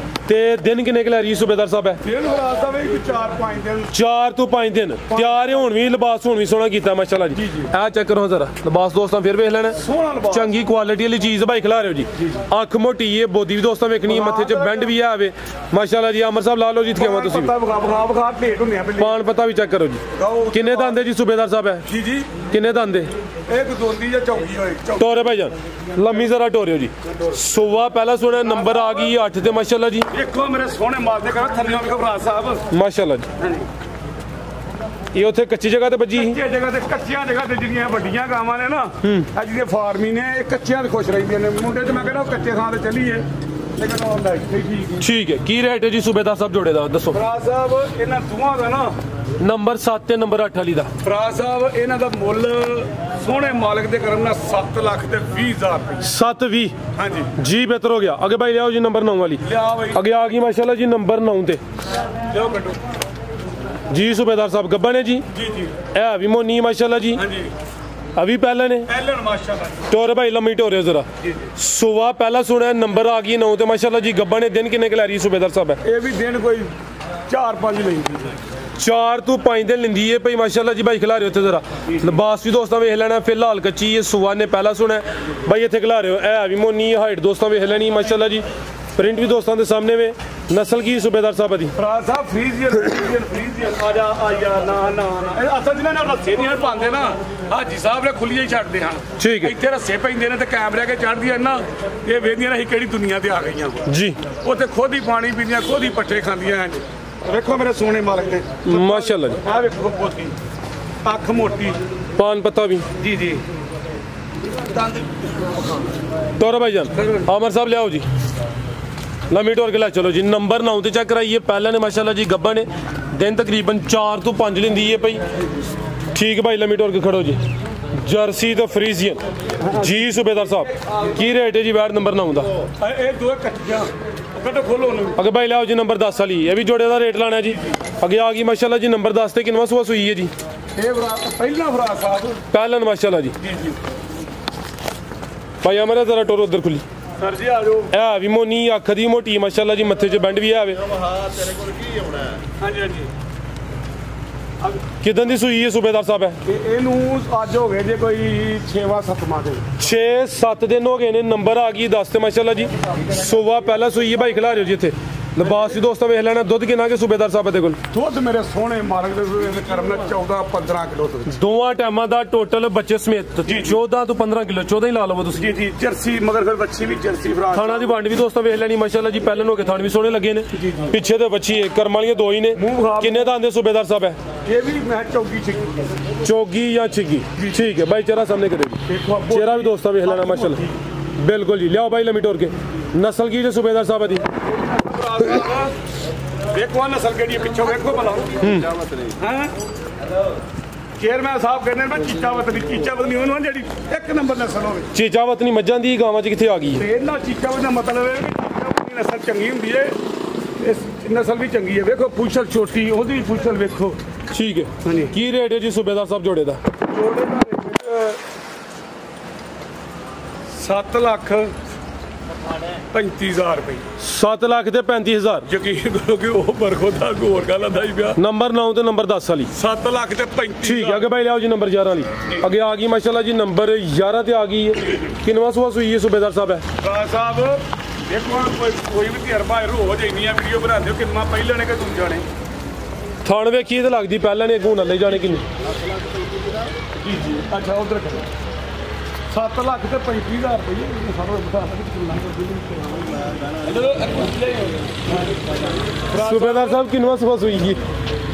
ਤੇ ਦਿਨ ਕਿੰਨੇ ਕੁ ਲੈ ਰਹੀ सूबेदार ਸਾਹਿਬ ਹੈ ਇਹ ਫਰਾਜ਼ ਸਾਹਿਬ ਇਹ 4-5 ਦਿਨ 4 ਤੋਂ 5 ਦਿਨ ਤਿਆਰ ਹੋਣ ਵੀ ਲਿਬਾਸ ਹੋਣ ਵੀ ਸੋਹਣਾ ਕੀਤਾ ਮਾਸ਼ਾਅੱਲਾ ਜੀ ਇਹ ਚੈੱਕ ਕਰੋ ਜ਼ਰਾ ਲਿਬਾਸ ਦੋਸਤਾਂ ਫਿਰ ਵੇਖ ਲੈਣਾ ਸੋਹਣਾ ਲਿਬਾਸ ਚੰਗੀ ਕੁਆਲਿਟੀ ਵਾਲੀ ਚੀਜ਼ ਭਾਈ ਖਿਲਾ ਰਹੇ ਹੋ ਜੀ ਅੱਖ ਮੋਟੀ ਹੈ ਬੋਦੀ ਵੀ ਦੋਸਤਾਂ ਵੇਖਣੀ ਹੈ ਮੱਥੇ 'ਚ ਬੈਂਡ ਵੀ ਆਵੇ ਮਾਸ਼ਾਅੱਲਾ ਜੀ ਅਮਰ ਸਾਹਿਬ ਲਾ ਲਓ ਜੀ ਇੱਥੇ ਆਵਾ ਤੁਸੀਂ ਵਿਖਾ ਢੇਟ ਹੁੰਦੇ ਆ ਪਹਿਲੇ ਪਾਨ ਪਤਾ ਵੀ ਚੈੱਕ ਕਰੋ ਜੀ ਕਿੰਨੇ ਦੰਦ ਹੈ ਜੀ सूबेदार ਸਾਹਿਬ ਹੈ ਜੀ ਜੀ ਕਿੰਨੇ ਦੰਦ ਹੈ ਇੱਕ ਦੋਂਦੀ ਜਾਂ ਚੌਕੀ ਹੋਏ ਟੋਰੇ ਭਾਈਜਾਨ ਲੰਮੀ ਜ਼ਰਾ ਟੋਰਿਓ ਜੀ ਸੁਬਾ ਪਹਿਲਾ ਸੋਨਾ ਨੰਬਰ ਆ ਗਈ 8 ਤੇ ਮਾਸ਼ਾਅੱਲਾ ਜੀ ਦੇਖੋ ਮੇਰੇ ਸੋਹਣੇ ਮਾਲ ਦੇ ਕਰ ਥੱਲੇ ਵੇਖੋ ਫਰਾਜ਼ ਸਾਹਿਬ ਮਾਸ਼ਾਅੱਲਾ ਜੀ ਇਹ ਉੱਥੇ ਕੱਚੀ ਜਗ੍ਹਾ ਤੇ ਵੱਜੀ ਸੀ ਕੱਚੀਆਂ ਜਗ੍ਹਾ ਤੇ ਕੱਚੀਆਂ ਜਗ੍ਹਾ ਤੇ ਜਿਹੜੀਆਂ ਵੱਡੀਆਂ ਗਾਵਾਂ ਨੇ ਨਾ ਅੱਜ ਦੀਆਂ ਫਾਰਮੀ ਨੇ ਇਹ ਕੱਚਿਆਂ ਤੇ ਖੁਸ਼ ਰਹਿੰਦੀਆਂ ਨੇ ਮੁੰਡੇ ਤੇ ਮੈਂ ਕਹਿੰਦਾ ਕੱਚੇ ਥਾਂ ਤੇ ਚੱਲੀਏ ਲੇਕਿਨ ਆਉਂਦਾ ਠੀਕ ਠੀਕ ਹੈ ਕੀ ਰੇਟ ਹੈ ਜੀ सूबेदार ਸਾਹਿਬ ਜੋੜੇ ਦਾ ਦੱਸੋ ਫਰਾਜ਼ ਸਾਹਿਬ ਇਹਨਾਂ ਦੋਵਾਂ ਦਾ ਨਾ ਨੰਬਰ 7 ਤੇ ਨੰਬਰ 8 ਵਾਲੀ ਦਾ ਫਰਾਜ਼ ਸਾਹਿਬ ਇਹਨਾਂ ਦਾ ਮੁੱਲ ਸੋਹਣੇ ਮਾਲਕ ਦੇ ਕਰਮ ਨਾਲ 7 ਲੱਖ ਤੇ 20,000 ਰੁਪਏ 720 ਹਾਂਜੀ ਜੀ ਬਿਹਤਰ ਹੋ ਗਿਆ ਅੱਗੇ ਭਾਈ ਲਿਆਓ ਜੀ ਨੰਬਰ 9 ਵਾਲੀ ਲਿਆ ਬਈ ਅੱਗੇ ਆ ਗਈ ਮਾਸ਼ਾਅੱਲਾ ਜੀ ਨੰਬਰ 9 ਤੇ ਲਿਓ ਕੱਢੋ ਜੀ सूबेदार ਸਾਹਿਬ ਗੱਬਾ ਨੇ ਜੀ ਜੀ ਜੀ ਇਹ ਵੀ ਮੋਨੀ ਮਾਸ਼ਾਅੱਲਾ ਜੀ ਹਾਂਜੀ ਅਭੀ ਪਹਿਲੇ ਨੇ ਐਲਨ ਮਾਸ਼ਾਅੱਲਾ ਟੋਰੇ ਭਾਈ ਲੰਮੀ ਟੋਰੇ ਜ਼ਰਾ ਸੁਬਾ ਪਹਿਲਾ ਸੁਣਿਆ ਨੰਬਰ ਆ ਗਈ 9 ਤੇ ਮਾਸ਼ਾਅੱਲਾ ਜੀ ਗੱਬਾ ਨੇ ਦਿਨ ਕਿੰਨੇ ਕੁ ਲੈ ਰਹੀ सूबेदार ਸਾਹਿਬ ਹੈ ਇਹ ਵੀ ਦਿਨ ਕੋਈ 4-5 ਲੈਂਦੀ 4 ਤੋਂ 5 ਦਿਨ ਲਿੰਦੀ ਹੈ ਭਾਈ ਮਾਸ਼ਾਅੱਲਾ ਜੀ ਭਾਈ ਖਿਲਾ ਰਹੇ ਉੱਥੇ ਜ਼ਰਾ ਲਿਬਾਸ ਵੀ ਦੋਸਤਾਂ ਵੇਖ ਲੈਣਾ ਫਿਲਹਾਲ ਕੱਚੀ ਹੈ ਸੁਬਾ ਨੇ ਪਹਿਲਾ ਸੁਣਿਆ ਭਾਈ ਇੱਥੇ ਖਿਲਾ ਰਹੇ ਹੋ ਇਹ ਵੀ ਮੋਨੀ ਹਾਈਟ ਦੋਸਤਾਂ ਵੇਖ ਲੈਣੀ ਮਾਸ਼ਾਅੱਲਾ ਜੀ ਪ੍ਰਿੰਟ ਵੀ ਦੋਸਤਾਂ ਦੇ ਸਾਹਮਣੇ ਵੇ ਨਸਲ ਕੀ सूबेदार ਸਾਹਿਬ ਦੀ ਫਰਾਜ਼ ਸਾਹਿਬ ਫਰੀਜ਼ੀਅਨ ਆ ਜਾ ਨਾ ਇਹ ਅਸਲ ਜਿਹਨਾਂ ਨਾਲ ਰੱਸੇ ਨਹੀਂ ਪਾਉਂਦੇ ਨਾ ਹਾਜੀ ਸਾਹਿਬ ਨੇ ਖੁੱਲੀਆਂ ਹੀ ਛੱਡਦੇ ਹਨ ਠੀਕ ਹੈ ਇੱਥੇ ਰੱਸੇ ਪੈਂਦੇ ਨੇ ਤੇ ਕੈਮਰੇ ਕੇ ਚੜ੍ਹਦੀਆਂ ਨਾ ਇਹ ਵੇਖਦੀਆਂ ਨੇ ਅਸੀਂ ਕਿਹੜੀ ਦੁਨੀਆ ਤੇ ਆ ਗਈਆਂ ਜੀ ਉੱਥੇ ਖੁਦ ਹੀ ਪਾਣੀ ਪੀਂਦੀਆਂ ਖੁਦ ਹੀ ਪੱਠੇ ਖਾਂਦੀਆਂ ਹਨ ਵੇਖੋ ਮੇਰੇ ਸੋਹਣੇ ਮਾਲਕ ਦੇ ਮਾਸ਼ਾਅੱਲਾ ਜੀ ਆਹ ਵੇਖੋ ਪੋਤੀ ਅੱਖ ਮੋਟੀ ਪਾਨ ਪਤਾ ਵੀ ਜੀ ਜੀ टोरा भाईजान आमर साहब ले आओ जी लम्मी टोर के ला चलो जी नंबर 9 ते चेक कराइए पहले ने माशाल्लाह जी गब्बा ने दिन तकरीबन 4 ਤੋਂ 5 लेंदी है भाई ठीक भाई लम्मी टोर के खड़ो जी जर्सी तो फ्रीजियन जी सूबेदार साहब की रेट है जी बैट नंबर 9 ਦਾ ਇਹ ਦੋ ਕੱਟੀਆਂ ਕੱਟੋ ਖੋਲੋ ਉਹਨੂੰ अगे भाई लाओ जी नंबर 10 वाली ये भी जोड़े का रेट लाना है जी अगे आ गई माशाल्लाह जी नंबर 10 ਤੇ ਕਿੰਨਾ ਸੁਆ ਸੂਈ ਹੈ ਜੀ ਇਹ ਪਹਿਲਾ ਫਰਾਜ਼ ਸਾਹਿਬ पहला माशाल्लाह जी ਜੀ ਜੀ भाई हमारा जरा टोर उधर खुली ਸਰ ਜੀ ਆ ਜਾਓ है भी मोनी अख दी मोटी माशाल्लाह जी मत्थे च बैंड भी है ਹਾਂਜੀ ਹਾਂਜੀ किदन दी सूई है सूबेदार साहब है ਇਹਨੂੰ ਅੱਜ ਹੋ ਗਏ ਜੇ ਕੋਈ 6ਵਾਂ 7ਵਾਂ ਦੇ 6-7 दिन हो गए ने नंबर आ गई 10 ते माशाल्लाह जी सुबह पहला सूई है भाई खिला रहे हो जी इत्थे लिबास भी दोस्तों वेख लेना दुध किन्ना के सूबेदार साहब दे कोल ਦੁੱਧ ਮੇਰੇ ਸੋਹਣੇ ਮਾਲਕ ਦੇ ਕਰਮ ਨਾਲ 14-15 ਕਿਲੋ ਦੁੱਧ दोवां टाइमां दा टोटल बच्चे समेत 14 ਤੋਂ 15 किलो 14 ही ला लवो तुसीं ਜੀ ਜੀ ਜਰਸੀ ਮਗਰ ਫਿਰ ਬੱਚੀ ਵੀ ਜਰਸੀ ਫਰਾਜ਼ थाना दी वंड भी दोस्तों वेख लेनी माशाल्लाह जी पहले हो के थान भी सोहने लगे ने पीछे ते बच्ची करम वालियां दो ही ने मूंह खा किन्ने दा आंदे सूबेदार साहब है ਇਹ ਵੀ ਮੈਂ ਚੌਕੀ ਛਿੱਕੀ चौगी या छिगी ठीक है भाई चेहरा सामने करे ਦੇਖੋ चेहरा भी दोस्तों वेख लेना माशाल्लाह बिल्कुल जी लियाओ भाई लम्मी टोर के नस्ल की जो सूबेदार साहब दी ਦੇਖੋ ਆ ਨਸਲ ਕਿਹੜੀ ਪਿੱਛੋਂ ਵੇਖੋ ਭਲਾ ਹਾਂ ਚੇਅਰਮੈਨ ਸਾਹਿਬ ਕਹਿੰਦੇ ਨੇ ਚੀਚਾ ਵਤਨੀ ਉਹਨੂੰ ਜਿਹੜੀ ਇੱਕ ਨੰਬਰ ਨਸਲ ਹੋਵੇ चीचा वतनी मज्जां दी गावां च किथे आ गई है ਤੇ ਇਹਨਾਂ ਚੀਚਾ ਦਾ ਮਤਲਬ ਹੈ ਕਿ ਚੀਚਾ ਵਤਨੀ ਨਸਲ ਚੰਗੀ ਹੁੰਦੀ ਹੈ ਇਸ ਨਸਲ ਵੀ ਚੰਗੀ ਹੈ ਵੇਖੋ ਪੁੱਛਲ ਛੋਟੀ ਉਹਦੀ ਵੀ ਪੁੱਛਲ ਵੇਖੋ ठीक है की रेट है जी सूबेदार साहब जोड़े दा ਜੋੜੇ ਦਾ ਰੇਟ 7 ਲੱਖ 35,000 रुपये 7 ਲੱਖ ਤੇ 35,000 यकीन करो कि वो बरखो था गोर का लदा ही पिया ਨੰਬਰ 9 ਤੇ ਨੰਬਰ 10 ਵਾਲੀ 7 ਲੱਖ ਤੇ 35 ਠੀਕ ਹੈ ਅੱਗੇ ਭਾਈ ਲਿਆਓ ਜੀ ਨੰਬਰ 11 ਵਾਲੀ ਅੱਗੇ ਆ ਗਈ ਮਾਸ਼ਾਅੱਲਾ ਜੀ ਨੰਬਰ 11 ਤੇ ਆ ਗਈ ਹੈ ਕਿੰਨਵਾਂ ਸੂਆ ਸੂਈ ਹੈ ਸੂਬੇਦਾਰ ਸਾਹਿਬ ਹੈ ਸਾਹਿਬ ਦੇਖੋ ਕੋਈ ਵੀ ਤਜਰਬਾ ਰੋਜ਼ ਇੰਨੀਆਂ ਵੀਡੀਓ ਬਣਾਉਂਦੇ ਹੋ ਕਿੰਨਾ ਪਹਿਲਾਂ ਨੇ ਕਿ ਦੂਜਾ ਨੇ ਥਾਣ ਵੇਖੀ ਤੇ ਲੱਗਦੀ ਪਹਿਲਾਂ ਨੇ ਅੱਗੋਂ ਨਾ ਲੈ ਜਾਣੇ ਕਿੰਨੇ ਜੀ ਜੀ ਅੱਛਾ ਉਧਰ ਕਰੋ 7 ਲੱਖ ਤੇ 35,000 ਰੁਪਏ ਸਾਰਾ ਬਤਾ ਸੂਬੇਦਾਰ ਸਾਹਿਬ ਕਿੰਨਵਾਂ ਸੂਆ ਸੂਈ ਹੈ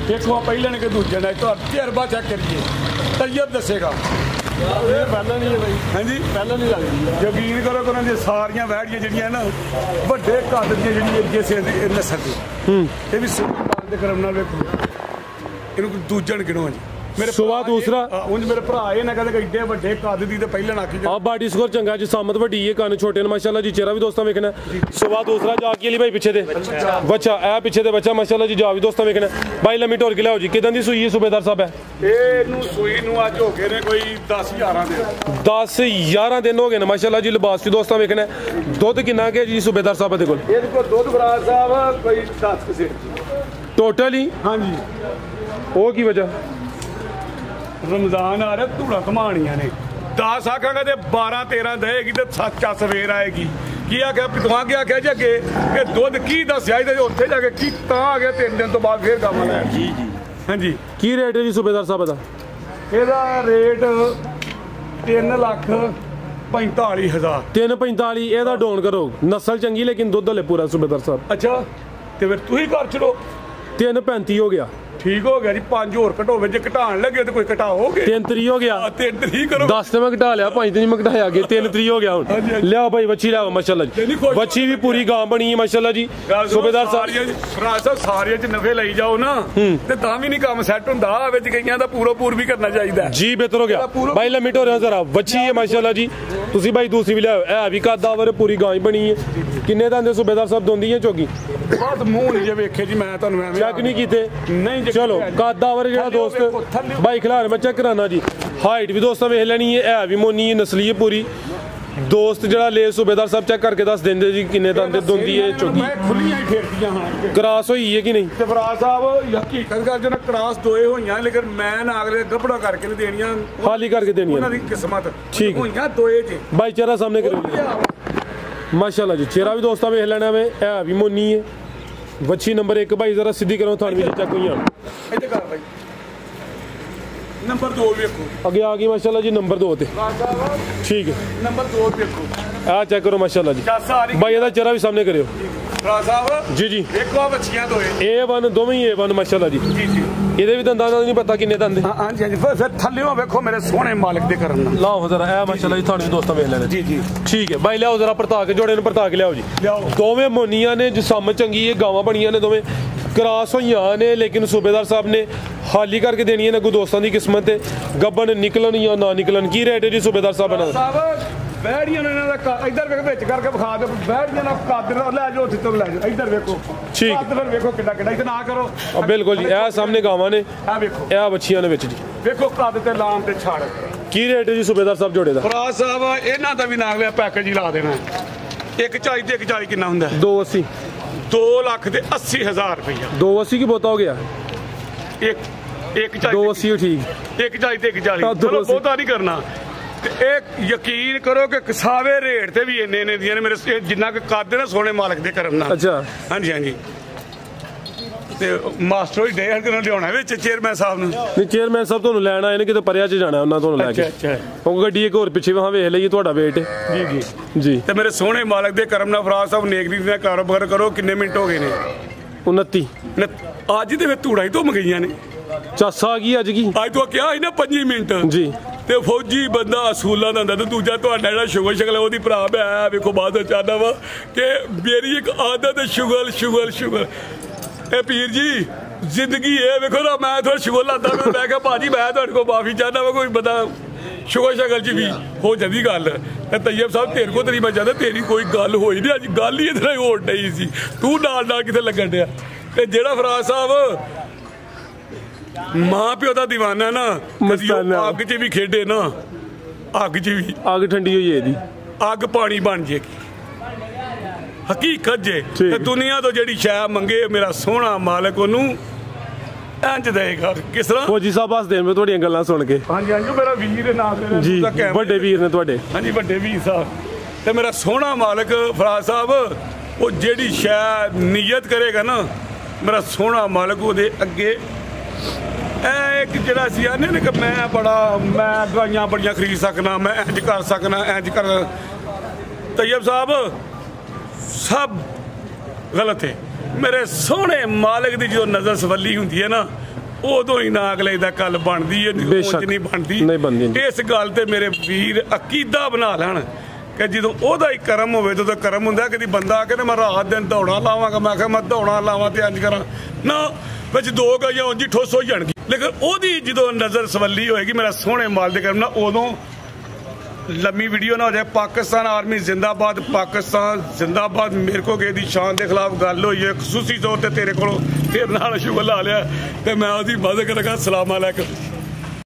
ਦੇਖੋ ਪਹਿਲਾਂ ਨੇ ਕਿ ਦੂਜੇ ਨੇ ਤੁਹਾਡਾ ਤਜਰਬਾ ਚੈੱਕ ਕਰੀਏ ਤੈਯਬ ਦੱਸੇਗਾ ਇਹ ਪਹਿਲਾਂ ਨਹੀਂ ਹੈ ਬਾਈ ਹਾਂਜੀ ਪਹਿਲਾਂ ਨਹੀਂ ਲੱਗਦੀ ਯਕੀਨ ਕਰੋ ਕਿ ਉਹਨਾਂ ਦੀਆਂ ਸਾਰੀਆਂ ਵਹਿੜੀਆਂ ਜਿਹੜੀਆਂ ਨਾ ਵੱਡੇ ਕੱਦ ਦੀਆਂ ਜਿਹੜੀਆਂ ਜਿਸੇ ਨਸਲ ਦੀ ਇਹ ਵੀ ਸੁਬਾਨ ਦੇ ਕਰਮ ਨਾਲ ਵੇਖੋ ਇਹਨੂੰ ਦੂਜਣ ਗਿਣੋ ਜੀ ਮੇਰੇ ਸੁਬਾ ਦੂਸਰਾ ਉਂਝ ਮੇਰੇ ਭਰਾ ਇਹ ਨਾ ਕਹਿੰਦੇ ਕਿ ਏਡੇ ਵੱਡੇ ਕੱਦ ਦੀ ਤੇ ਪਹਿਲਾਂ ਆਖੀ ਆ ਬਾਡੀ ਸਕੋਰ ਚੰਗਾ ਜੀ ਸਾਮਤ ਵੱਡੀ ਹੈ ਕੰਨ ਛੋਟੇ ਨੇ ਮਾਸ਼ਾਅੱਲਾ ਜੀ ਚਿਹਰਾ ਵੀ ਦੋਸਤਾਂ ਵੇਖਣਾ ਸੁਬਾ ਦੂਸਰਾ ਜਾ ਕੇ ਲਈ ਭਾਈ ਪਿੱਛੇ ਤੇ ਬੱਚਾ ਇਹ ਪਿੱਛੇ ਤੇ ਬੱਚਾ ਮਾਸ਼ਾਅੱਲਾ ਜੀ ਜਾ ਵੀ ਦੋਸਤਾਂ ਵੇਖਣਾ ਬਾਈ ਲੰਮੀ ਢੋਲ ਕੇ ਲਿਆਓ ਜੀ ਕਿਦਾਂ ਦੀ ਸੂਈ ਹੈ ਸੂਬੇਦਾਰ ਸਾਹਿਬ ਹੈ ਇਹਨੂੰ ਸੂਈ ਨੂੰ ਅੱਜ ਹੋ ਗਏ ਨੇ ਕੋਈ 10-11 ਦੇ 10-11 ਦਿਨ ਹੋ ਗਏ ਨੇ ਮਾਸ਼ਾਅੱਲਾ ਜੀ ਲਿਬਾਸ ਚ ਦੋਸਤਾਂ ਵੇਖਣਾ ਦੁੱਧ ਕਿੰਨਾ ਕਿ ਜੀ ਸੂਬੇਦਾਰ ਸਾਹਿਬ ਦੇ ਕੋਲ ਇਹਦੇ ਕੋਲ ਦੁੱਧ ਫਰਾਜ ਸਾਹਿਬ ਕੋਈ 10 ਕਿਸੇ ਟੋਟਲ ਹੀ ਹਾਂਜੀ ਉਹ ਕੀ ਵਜ੍ਹਾ ਰਮਜ਼ਾਨ ਆ ਰਿਹਾ ਧੂੜਾ ਕਮਾਣੀਆਂ ਨੇ 10 ਆਖਾਂਗਾ ਤੇ 12-13 ਦੇਗੀ ਤੇ ਸੱਚਾ ਸਵੇਰ ਆਏਗੀ ਕੀ ਆਖਿਆ ਪਿਤਵਾ ਕੀ ਆਖਿਆ ਜੀ ਅੱਗੇ ਕਿ ਦੁੱਧ ਕੀ ਦੱਸਿਆ ਇਹਦੇ ਉੱਥੇ ਜਾ ਕੇ ਕੀ ਤਾਂ ਆ ਗਿਆ 3 ਦਿਨ ਤੋਂ ਬਾਅਦ ਫੇਰ ਕੰਮ ਲੈ ਜੀ ਜੀ ਹਾਂਜੀ ਕੀ ਰੇਟ ਹੈ ਜੀ ਸੂਬੇਦਾਰ ਸਾਹਿਬ ਦਾ ਇਹਦਾ ਰੇਟ 3,45,000 345 ਇਹਦਾ ਡਾਊਨ ਕਰੋ ਨਸਲ ਚੰਗੀ ਲੇਕਿਨ ਦੁੱਧ ਹਲੇ ਪੂਰਾ ਸੂਬੇਦਾਰ ਸਾਹਿਬ ਅੱਛਾ ਤੇ ਫਿਰ ਤੁਸੀਂ ਕਰ ਛੜੋ 335 ਹੋ ਗਿਆ ਠੀਕ ਹੋ ਗਿਆ ਜੀ 5 ਹੋਰ ਘਟੋਵੇ ਜੇ ਘਟਾਣ ਲੱਗੇ ਤੇ ਕੋਈ ਘਟਾਓਗੇ 3 ਹੋ ਗਿਆ 3 ਕਰੋ 10 ਤੇ ਮੈਂ ਘਟਾ ਲਿਆ 5 ਤੇ ਨਹੀਂ ਮੈਂ ਘਟਾਇਆ ਅੱਗੇ 3 ਹੋ ਗਿਆ ਹੁਣ ਲਿਆਓ ਭਾਈ ਵੱਛੀ ਲਿਆਓ ਮਾਸ਼ਾਅੱਲਾ ਜੀ ਵੱਛੀ ਵੀ ਪੂਰੀ ਗਾਂ ਬਣੀ ਹੈ ਮਾਸ਼ਾਅੱਲਾ ਜੀ ਸੂਬੇਦਾਰ ਸਾਹਿਬ ਫਰਾਜ ਸਾਹਿਬ ਸਾਰੀਆਂ ਚ ਨਫੇ ਲਈ ਜਾਓ ਨਾ ਤੇ ਤਾਂ ਵੀ ਨਹੀਂ ਕੰਮ ਸੈੱਟ ਹੁੰਦਾ ਵਿੱਚ ਗਈਆਂ ਦਾ ਪੂਰਾ ਪੂਰ ਵੀ ਕਰਨਾ ਚਾਹੀਦਾ ਜੀ ਬਿਹਤਰ ਹੋ ਗਿਆ ਭਾਈ ਲੰਮੀ ਢੋ ਰਿਹਾ ਜ਼ਰਾ ਵੱਛੀ ਹੈ ਮਾਸ਼ਾਅੱਲਾ ਜੀ ਤੁਸੀਂ ਭਾਈ ਦੂਸਰੀ ਵੀ ਲਿਆਓ ਇਹ ਵੀ ਕਾਦਾਵਰ ਪੂਰੀ ਗਾਂ ਹੀ ਬਣੀ ਹੈ ਕਿੰਨੇ ਦੰਦੇ ਸੂਬੇਦਾਰ ਸਾਹਿਬ ਦੋਂਦੀ ਹੈ ਚੋਗੀ ਬਸ ਮੂੰਹ ਨਹੀਂ ਜੇ ਵੇਖੇ ਜੀ ਮੈਂ ਤੁਹਾਨੂੰ ਐਵੇਂ ਚੈੱਕ ਨਹੀਂ ਕੀਤੇ ਨਹੀਂ ਚਲੋ ਕਾਦਾਵਰ ਜਿਹੜਾ ਦੋਸਤ ਭਾਈ ਖਿਲਾਰ ਮੈਂ ਚੈੱਕ ਕਰਾਣਾ ਜੀ ਹਾਈਟ ਵੀ ਦੋਸਤਾਂ ਵੇਖ ਲੈਣੀ ਹੈ ਇਹ ਵੀ ਮੋਨੀ ਹੈ ਨਸਲੀ ਹੈ ਪੂਰੀ ਦੋਸਤ ਜਿਹੜਾ ਲੈ ਸੂਬੇਦਾਰ ਸਾਹਿਬ ਚੈੱਕ ਕਰਕੇ ਦੱਸ ਦਿੰਦੇ ਜੀ ਕਿੰਨੇ ਦੰਦ ਦੋਂਦੀ ਹੈ ਚੋਗੀ ਮੈਂ ਖੁੱਲੀਆਂ ਹੀ ਫੇਰਦੀਆਂ ਹਾਂ ਕ੍ਰਾਸ ਹੋਈ ਹੈ ਕਿ ਨਹੀਂ ਤੇ ਫਰਾਜ ਸਾਹਿਬ ਹਕੀਕਤ ਗੱਲ ਜਨਾ ਕ੍ਰਾਸ ਦੋਏ ਹੋਈਆਂ ਲੇਕਿਨ ਮੈਂ ਨਾ ਅਗਲੇ ਗੱਬੜਾ ਕਰਕੇ ਨਹੀਂ ਦੇਣੀਆਂ ਖਾਲੀ ਕਰਕੇ ਦੇਣੀਆਂ ਉਹਨਾਂ ਦੀ ਕਿਸਮਤ ਠੀਕ ਹੋਈਆਂ ਦੋਏ ਚ ਭਾਈ ਚਿਹਰਾ ਸਾਹਮਣੇ ਕਰੋ ਮਾਸ਼ਾਅੱਲਾ ਜੀ ਚਿਹਰਾ ਵੀ ਦੋਸਤਾਂ ਵੇਖ ਲੈਣਾ ਵੇ ਇਹ ਵੀ ਮੋਨੀ ਹੈ ਵੱਛੀ ਨੰਬਰ 1 ਭਾਈ ਜ਼ਰਾ ਸਿੱਧੀ ਕਰੋ ਥਾਣ ਵੀ ਚੈੱਕ ਹੋਈਆਂ ਇੱਥੇ ਕਰ ਭਾਈ ਨੰਬਰ 2 ਵੇਖੋ ਅੱਗੇ ਆ ਗਈ ਮਾਸ਼ਾਅੱਲਾ ਜੀ ਨੰਬਰ 2 ਤੇ ਠੀਕ ਹੈ ਨੰਬਰ 2 ਵੇਖੋ ਆ ਚੈੱਕ ਕਰੋ ਮਾਸ਼ਾਅੱਲਾ ਜੀ ਭਾਈ ਇਹਦਾ ਚਿਹਰਾ ਵੀ ਸਾਹਮਣੇ ਕਰਿਓ ਫਰਾਜ ਸਾਹਿਬ ਜੀ ਜੀ ਵੇਖੋ ਬੱਚੀਆਂ ਦੋਏ A1 ਦੋਵੇਂ ਹੀ A1 ਮਾਸ਼ਾਅੱਲਾ ਜੀ ਜੀ ਜੀ ਇਹਦੇ ਵੀ ਦੰਦਾਂ ਦਾ ਨਹੀਂ ਪਤਾ ਕਿੰਨੇ ਦੰਦ ਹਾਂ ਹਾਂਜੀ ਹਾਂਜੀ ਫਿਰ ਥੱਲੇੋਂ ਵੇਖੋ ਮੇਰੇ ਸੋਹਣੇ ਮਾਲਕ ਦੇ ਕਰਨ ਨਾਲ ਲਾਓ ਜ਼ਰਾ ਇਹ ਮਾਸ਼ਾਅੱਲਾ ਜੀ ਤੁਹਾਨੂੰ ਦੋਸਤਾਂ ਵੇਖ ਲੈਣੇ ਜੀ ਜੀ ਠੀਕ ਹੈ ਭਾਈ ਲਿਆਓ ਜ਼ਰਾ ਪਰਤਾ ਕੇ ਜੋੜੇ ਨੂੰ ਪਰਤਾ ਕੇ ਲਿਆਓ ਜੀ ਲਿਆਓ ਦੋਵੇਂ ਮੋਨੀਆਂ ਨੇ ਜਿਸਮ ਚੰਗੀ ਹੈ ਗਾਵਾਂ ਬਣੀਆਂ ਨੇ ਦੋਵੇਂ ਕ੍ਰਾਸ ਹੋਈਆਂ ਨੇ ਲੇਕਿਨ ਸੂਬੇਦਾਰ ਸਾਹਿਬ ਨੇ ਹਾਲੀ ਕਰਕੇ ਦੇਣੀਆਂ ਨੇ ਅੱਗੋਂ ਦੋਸਤਾਂ ਦੀ ਕਿਸਮਤ ਤੇ ਗੱਬਨ ਨਿਕਲਣ ਜਾਂ ਨਾ ਨਿਕਲਣ ਕੀ ਰੇਟ ਹੈ ਜੀ ਸੂਬੇਦਾਰ ਸਾਹਿਬ ਨਾਲ ਬੈੜੀਆਂ ਨੇ ਇਹਨਾਂ ਦਾ ਇੱਧਰ ਵੇਖੋ ਵਿੱਚ ਕਰਕੇ ਵਿਖਾ ਦਿਓ ਬੈੜੀਆਂ ਦਾ ਕੱਦ ਲੈ ਜਾਓ ਉੱਥੇ ਤੋਂ ਲੈ ਜਾਓ ਇੱਧਰ ਵੇਖੋ ਠੀਕ ਕੱਦ ਫਿਰ ਵੇਖੋ ਕਿੱਡਾ ਕਿੱਡਾ ਇੱਥੇ ਨਾ ਕਰੋ ਬਿਲਕੁਲ ਜੀ ਇਹ ਸਾਹਮਣੇ ਗਾਵਾਂ ਨੇ ਆ ਵੇਖੋ ਇਹ ਬੱਚੀਆਂ ਨੇ ਵਿੱਚ ਜੀ ਵੇਖੋ ਕੱਦ ਤੇ ਲਾਮ ਤੇ ਛੜ ਕੀ ਰੇਟ ਹੈ ਜੀ ਸੂਬੇਦਾਰ ਸਾਹਿਬ ਜੋੜੇ ਦਾ ਫਰਾਜ ਸਾਹਿਬ ਇਹਨਾਂ ਦਾ ਵੀ ਨਾਗ ਲਿਆ ਪੈਕੇਜ ਹੀ ਲਾ ਦੇਣਾ 140 ਤੇ 140 ਕਿੰਨਾ ਹੁੰਦਾ 280 2,80,000 ਰੁਪਇਆ 280 ਕੀ ਬੋਤਾ ਹੋ ਗਿਆ ਇੱਕ 280 ਠੀਕ 140 ਤੇ 140 ਚਲੋ ਬਹੁਤਾ ਨਹੀਂ ਕਰਨਾ ਤੇ ਇਹ ਯਕੀਨ ਕਰੋ ਕਿ ਕਸਾਵੇ ਰੇਟ ਤੇ ਵੀ ਇੰਨੇ ਦੀਆਂ ਨੇ ਮੇਰੇ ਜਿੰਨਾ ਕਿ ਕੱਦ ਨਾ ਸੋਹਣੇ ਮਾਲਕ ਦੇ ਕਰਮ ਨਾਲ ਅੱਛਾ ਹਾਂਜੀ ਹਾਂਜੀ ਤੇ ਮਾਸਟਰ ਹੀ ਡੇ ਨਾਲ ਲਿਆਉਣਾ ਵਿੱਚ ਚੇਅਰਮੈਨ ਸਾਹਿਬ ਨੂੰ ਨਹੀਂ ਚੇਅਰਮੈਨ ਸਾਹਿਬ ਤੁਹਾਨੂੰ ਲੈਣ ਆਏ ਨੇ ਕਿਤੇ ਪਰਿਆ ਚ ਜਾਣਾ ਉਹਨਾਂ ਤੁਹਾਨੂੰ ਲੈ ਕੇ ਅੱਛਾ ਉਹ ਗੱਡੀ ਇੱਕ ਹੋਰ ਪਿੱਛੇ ਵਾਂ ਵੇਖ ਲਈਏ ਤੁਹਾਡਾ ਵੇਟ ਜੀ ਜੀ ਜੀ ਤੇ ਮੇਰੇ ਸੋਹਣੇ ਮਾਲਕ ਦੇ ਕਰਮ ਨਾਲ ਫਰਾਜ ਸਾਹਿਬ ਨੇਕਰੀ ਦਾ ਕਾਰੋਬਾਰ ਕਰੋ ਕਿੰਨੇ ਮਿੰਟ ਹੋ ਗਏ ਨੇ 29 ਅੱਜ ਤੇ ਫਿਰ ਧੂੜਾ ਹੀ ਧੁੰਮ ਗਈਆਂ ਨੇ ਚਾਸਾ ਆ ਗਈ ਅੱਜ ਕੀ ਅੱਜ ਤੋਂ ਕਿਹਾ ਸੀ ਨਾ 5 ਮਿੰਟ ਜੀ ਤੇ ਫੌਜੀ ਬੰਦਾ ਅਸੂਲਾਂ ਦਾ ਹੁੰਦਾ ਤੇ ਦੂਜਾ ਤੁਹਾਡਾ ਜਿਹੜਾ ਸ਼ੁਗਰ ਸ਼ਕਲ ਉਹਦੀ ਭਰਾ ਮੈਂ ਵੇਖੋ ਬਾਅਦ ਵਿੱਚ ਆਉਂਦਾ ਵਾ ਕਿ ਮੇਰੀ ਇੱਕ ਆਦਤ ਹੈ ਸ਼ੁਗਰ ਇਹ ਪੀਰ ਜੀ ਜ਼ਿੰਦਗੀ ਇਹ ਵੇਖੋ ਨਾ ਮੈਂ ਥੋੜਾ ਸ਼ੁਗਰ ਲਾਦਾ ਮੈਂ ਕਿਹਾ ਭਾਜੀ ਮੈਂ ਤੁਹਾਡੇ ਕੋਲ ਮਾਫੀ ਚਾਹਦਾ ਵਾ ਕੋਈ ਬੰਦਾ ਸ਼ੁਗਰ ਸ਼ਕਲ ਚ ਵੀ ਹੋ ਜਾਂਦੀ ਗੱਲ ਤੇ ਤੈਯਬ ਸਾਹਿਬ ਤੇਰੇ ਕੋਲ ਤੇਰੀ ਮੈਂ ਚਾਹਦਾ ਤੇਰੀ ਕੋਈ ਗੱਲ ਹੋਈ ਨਹੀਂ ਅੱਜ ਗੱਲ ਹੀ ਇਧਰ ਹੋਣ ਡਈ ਸੀ ਤੂੰ ਨਾਲ ਕਿੱਥੇ ਲੱਗਣ ਡਿਆ ਤੇ ਜਿਹੜਾ ਫਰਾਜ ਸਾਹਿਬ ਮਾਂ ਪਿਓ ਦਾ ਦੀਵਾਨਾ ਨਾ ਕਦੀ ਅੱਗ 'ਚ ਵੀ ਖੇਡੇ ਨਾ ਅੱਗ 'ਚ ਵੀ ਅੱਗ ਠੰਡੀ ਹੋਈ ਇਹਦੀ ਅੱਗ ਪਾਣੀ ਬਣ ਜੇਗੀ ਹਕੀਕਤ ਜੇ ਠੀਕ। ਤੇ ਦੁਨੀਆ ਤੋਂ ਜਿਹੜੀ ਸ਼ੈ ਮੰਗੇ ਮੇਰਾ ਸੋਹਣਾ ਮਾਲਕ ਉਹਨੂੰ ਇੰਜ ਦੇਗਾ। ਕਿਸ ਤਰ੍ਹਾਂ ਫੌਜੀ ਸਾਹਿਬ ਹੱਸਦੇ ਨੇ ਤੁਹਾਡੀਆਂ ਗੱਲਾਂ ਸੁਣ ਕੇ ਹਾਂਜੀ ਹਾਂਜੀ, ਮੇਰਾ ਵੀਰ ਨਾਲ ਜੀ, ਵੱਡੇ ਵੀਰ ਨੇ ਤੁਹਾਡੇ। ਹਾਂਜੀ ਵੱਡੇ ਵੀਰ ਸਾਹਿਬ ਤੇ ਮੇਰਾ ਸੋਹਣਾ ਮਾਲਕ ਫਰਾਜ਼ ਸਾਹਿਬ ਉਹ ਜਿਹੜੀ ਸ਼ੈ ਨੀਅਤ ਕਰੇਗਾ ਨਾ ਮੇਰਾ ਸੋਹਣਾ ਮਾਲਕ ਉਹਦੇ ਅੱਗੇ ਇਹ ਇੱਕ ਜਿਹੜਾ ਸੀ ਆਨੇ ਨੇ ਕਿ ਮੈਂ ਦਵਾਈਆਂ ਬੜੀਆਂ ਖਰੀਦ ਸਕਣਾ, ਮੈਂ ਇੰਜ ਕਰ ਸਕਣਾ, ਇੰਜ ਕਰ। ਤੈयब ਸਾਹਿਬ ਸਭ ਗਲਤ ਹੈ। ਮੇਰੇ ਸੋਹਣੇ ਮਾਲਕ ਦੀ ਜਦੋਂ ਨਜ਼ਰ ਸਵੱਲੀ ਹੁੰਦੀ ਹੈ ਨਾ ਉਦੋਂ ਹੀ ਨਾ ਅਗਲੇ ਦਾ ਕੱਲ ਬਣਦੀ ਹੈ, ਉਂਝ ਨਹੀਂ ਬਣਦੀ। ਇਸ ਗੱਲ ਤੇ ਮੇਰੇ ਵੀਰ ਅਕੀਦਾ ਬਣਾ ਲੈਣ ਕਿ ਜਦੋਂ ਉਹਦਾ ਹੀ ਕਰਮ ਹੋਵੇ ਤਾਂ ਕਰਮ ਹੁੰਦਾ। ਕਦੀ ਬੰਦਾ ਆ ਕੇ ਨਾ ਮੈਂ ਰਾਤ ਦਿਨ ਦੌੜਾਂ ਲਾਵਾਂਗਾ, ਮੈਂ ਕਿਹਾ ਮੈਂ ਦੌੜਾਂ ਲਾਵਾਂ ਤੇ ਇੰਜ ਕਰਾਂ ਨਾ, ਵਿੱਚ 2 ਗਾਈਆਂ ਉਂਝ ਹੀ ਠੁੱਸ ਹੋ ਜਾਣਗੀ। ਲੇਕਿਨ ਉਹਦੀ ਜਦੋਂ ਨਜ਼ਰ ਸਵੱਲੀ ਹੋਏਗੀ ਮੇਰਾ ਸੋਹਣੇ ਮਾਲ ਦੇ ਕਰਮ ਨਾਲ, ਉਦੋਂ लम्बी वीडियो ना हो जाए। पाकिस्तान आर्मी जिंदाबाद, पाकिस्तान जिंदाबाद। मेरे को किसी शान के खिलाफ गल हुई है खसूसी तौर पर तेरे को तेरे नाल शुगर ला लिया तो मैं उसकी मदद करा। सलाम अलैकुम।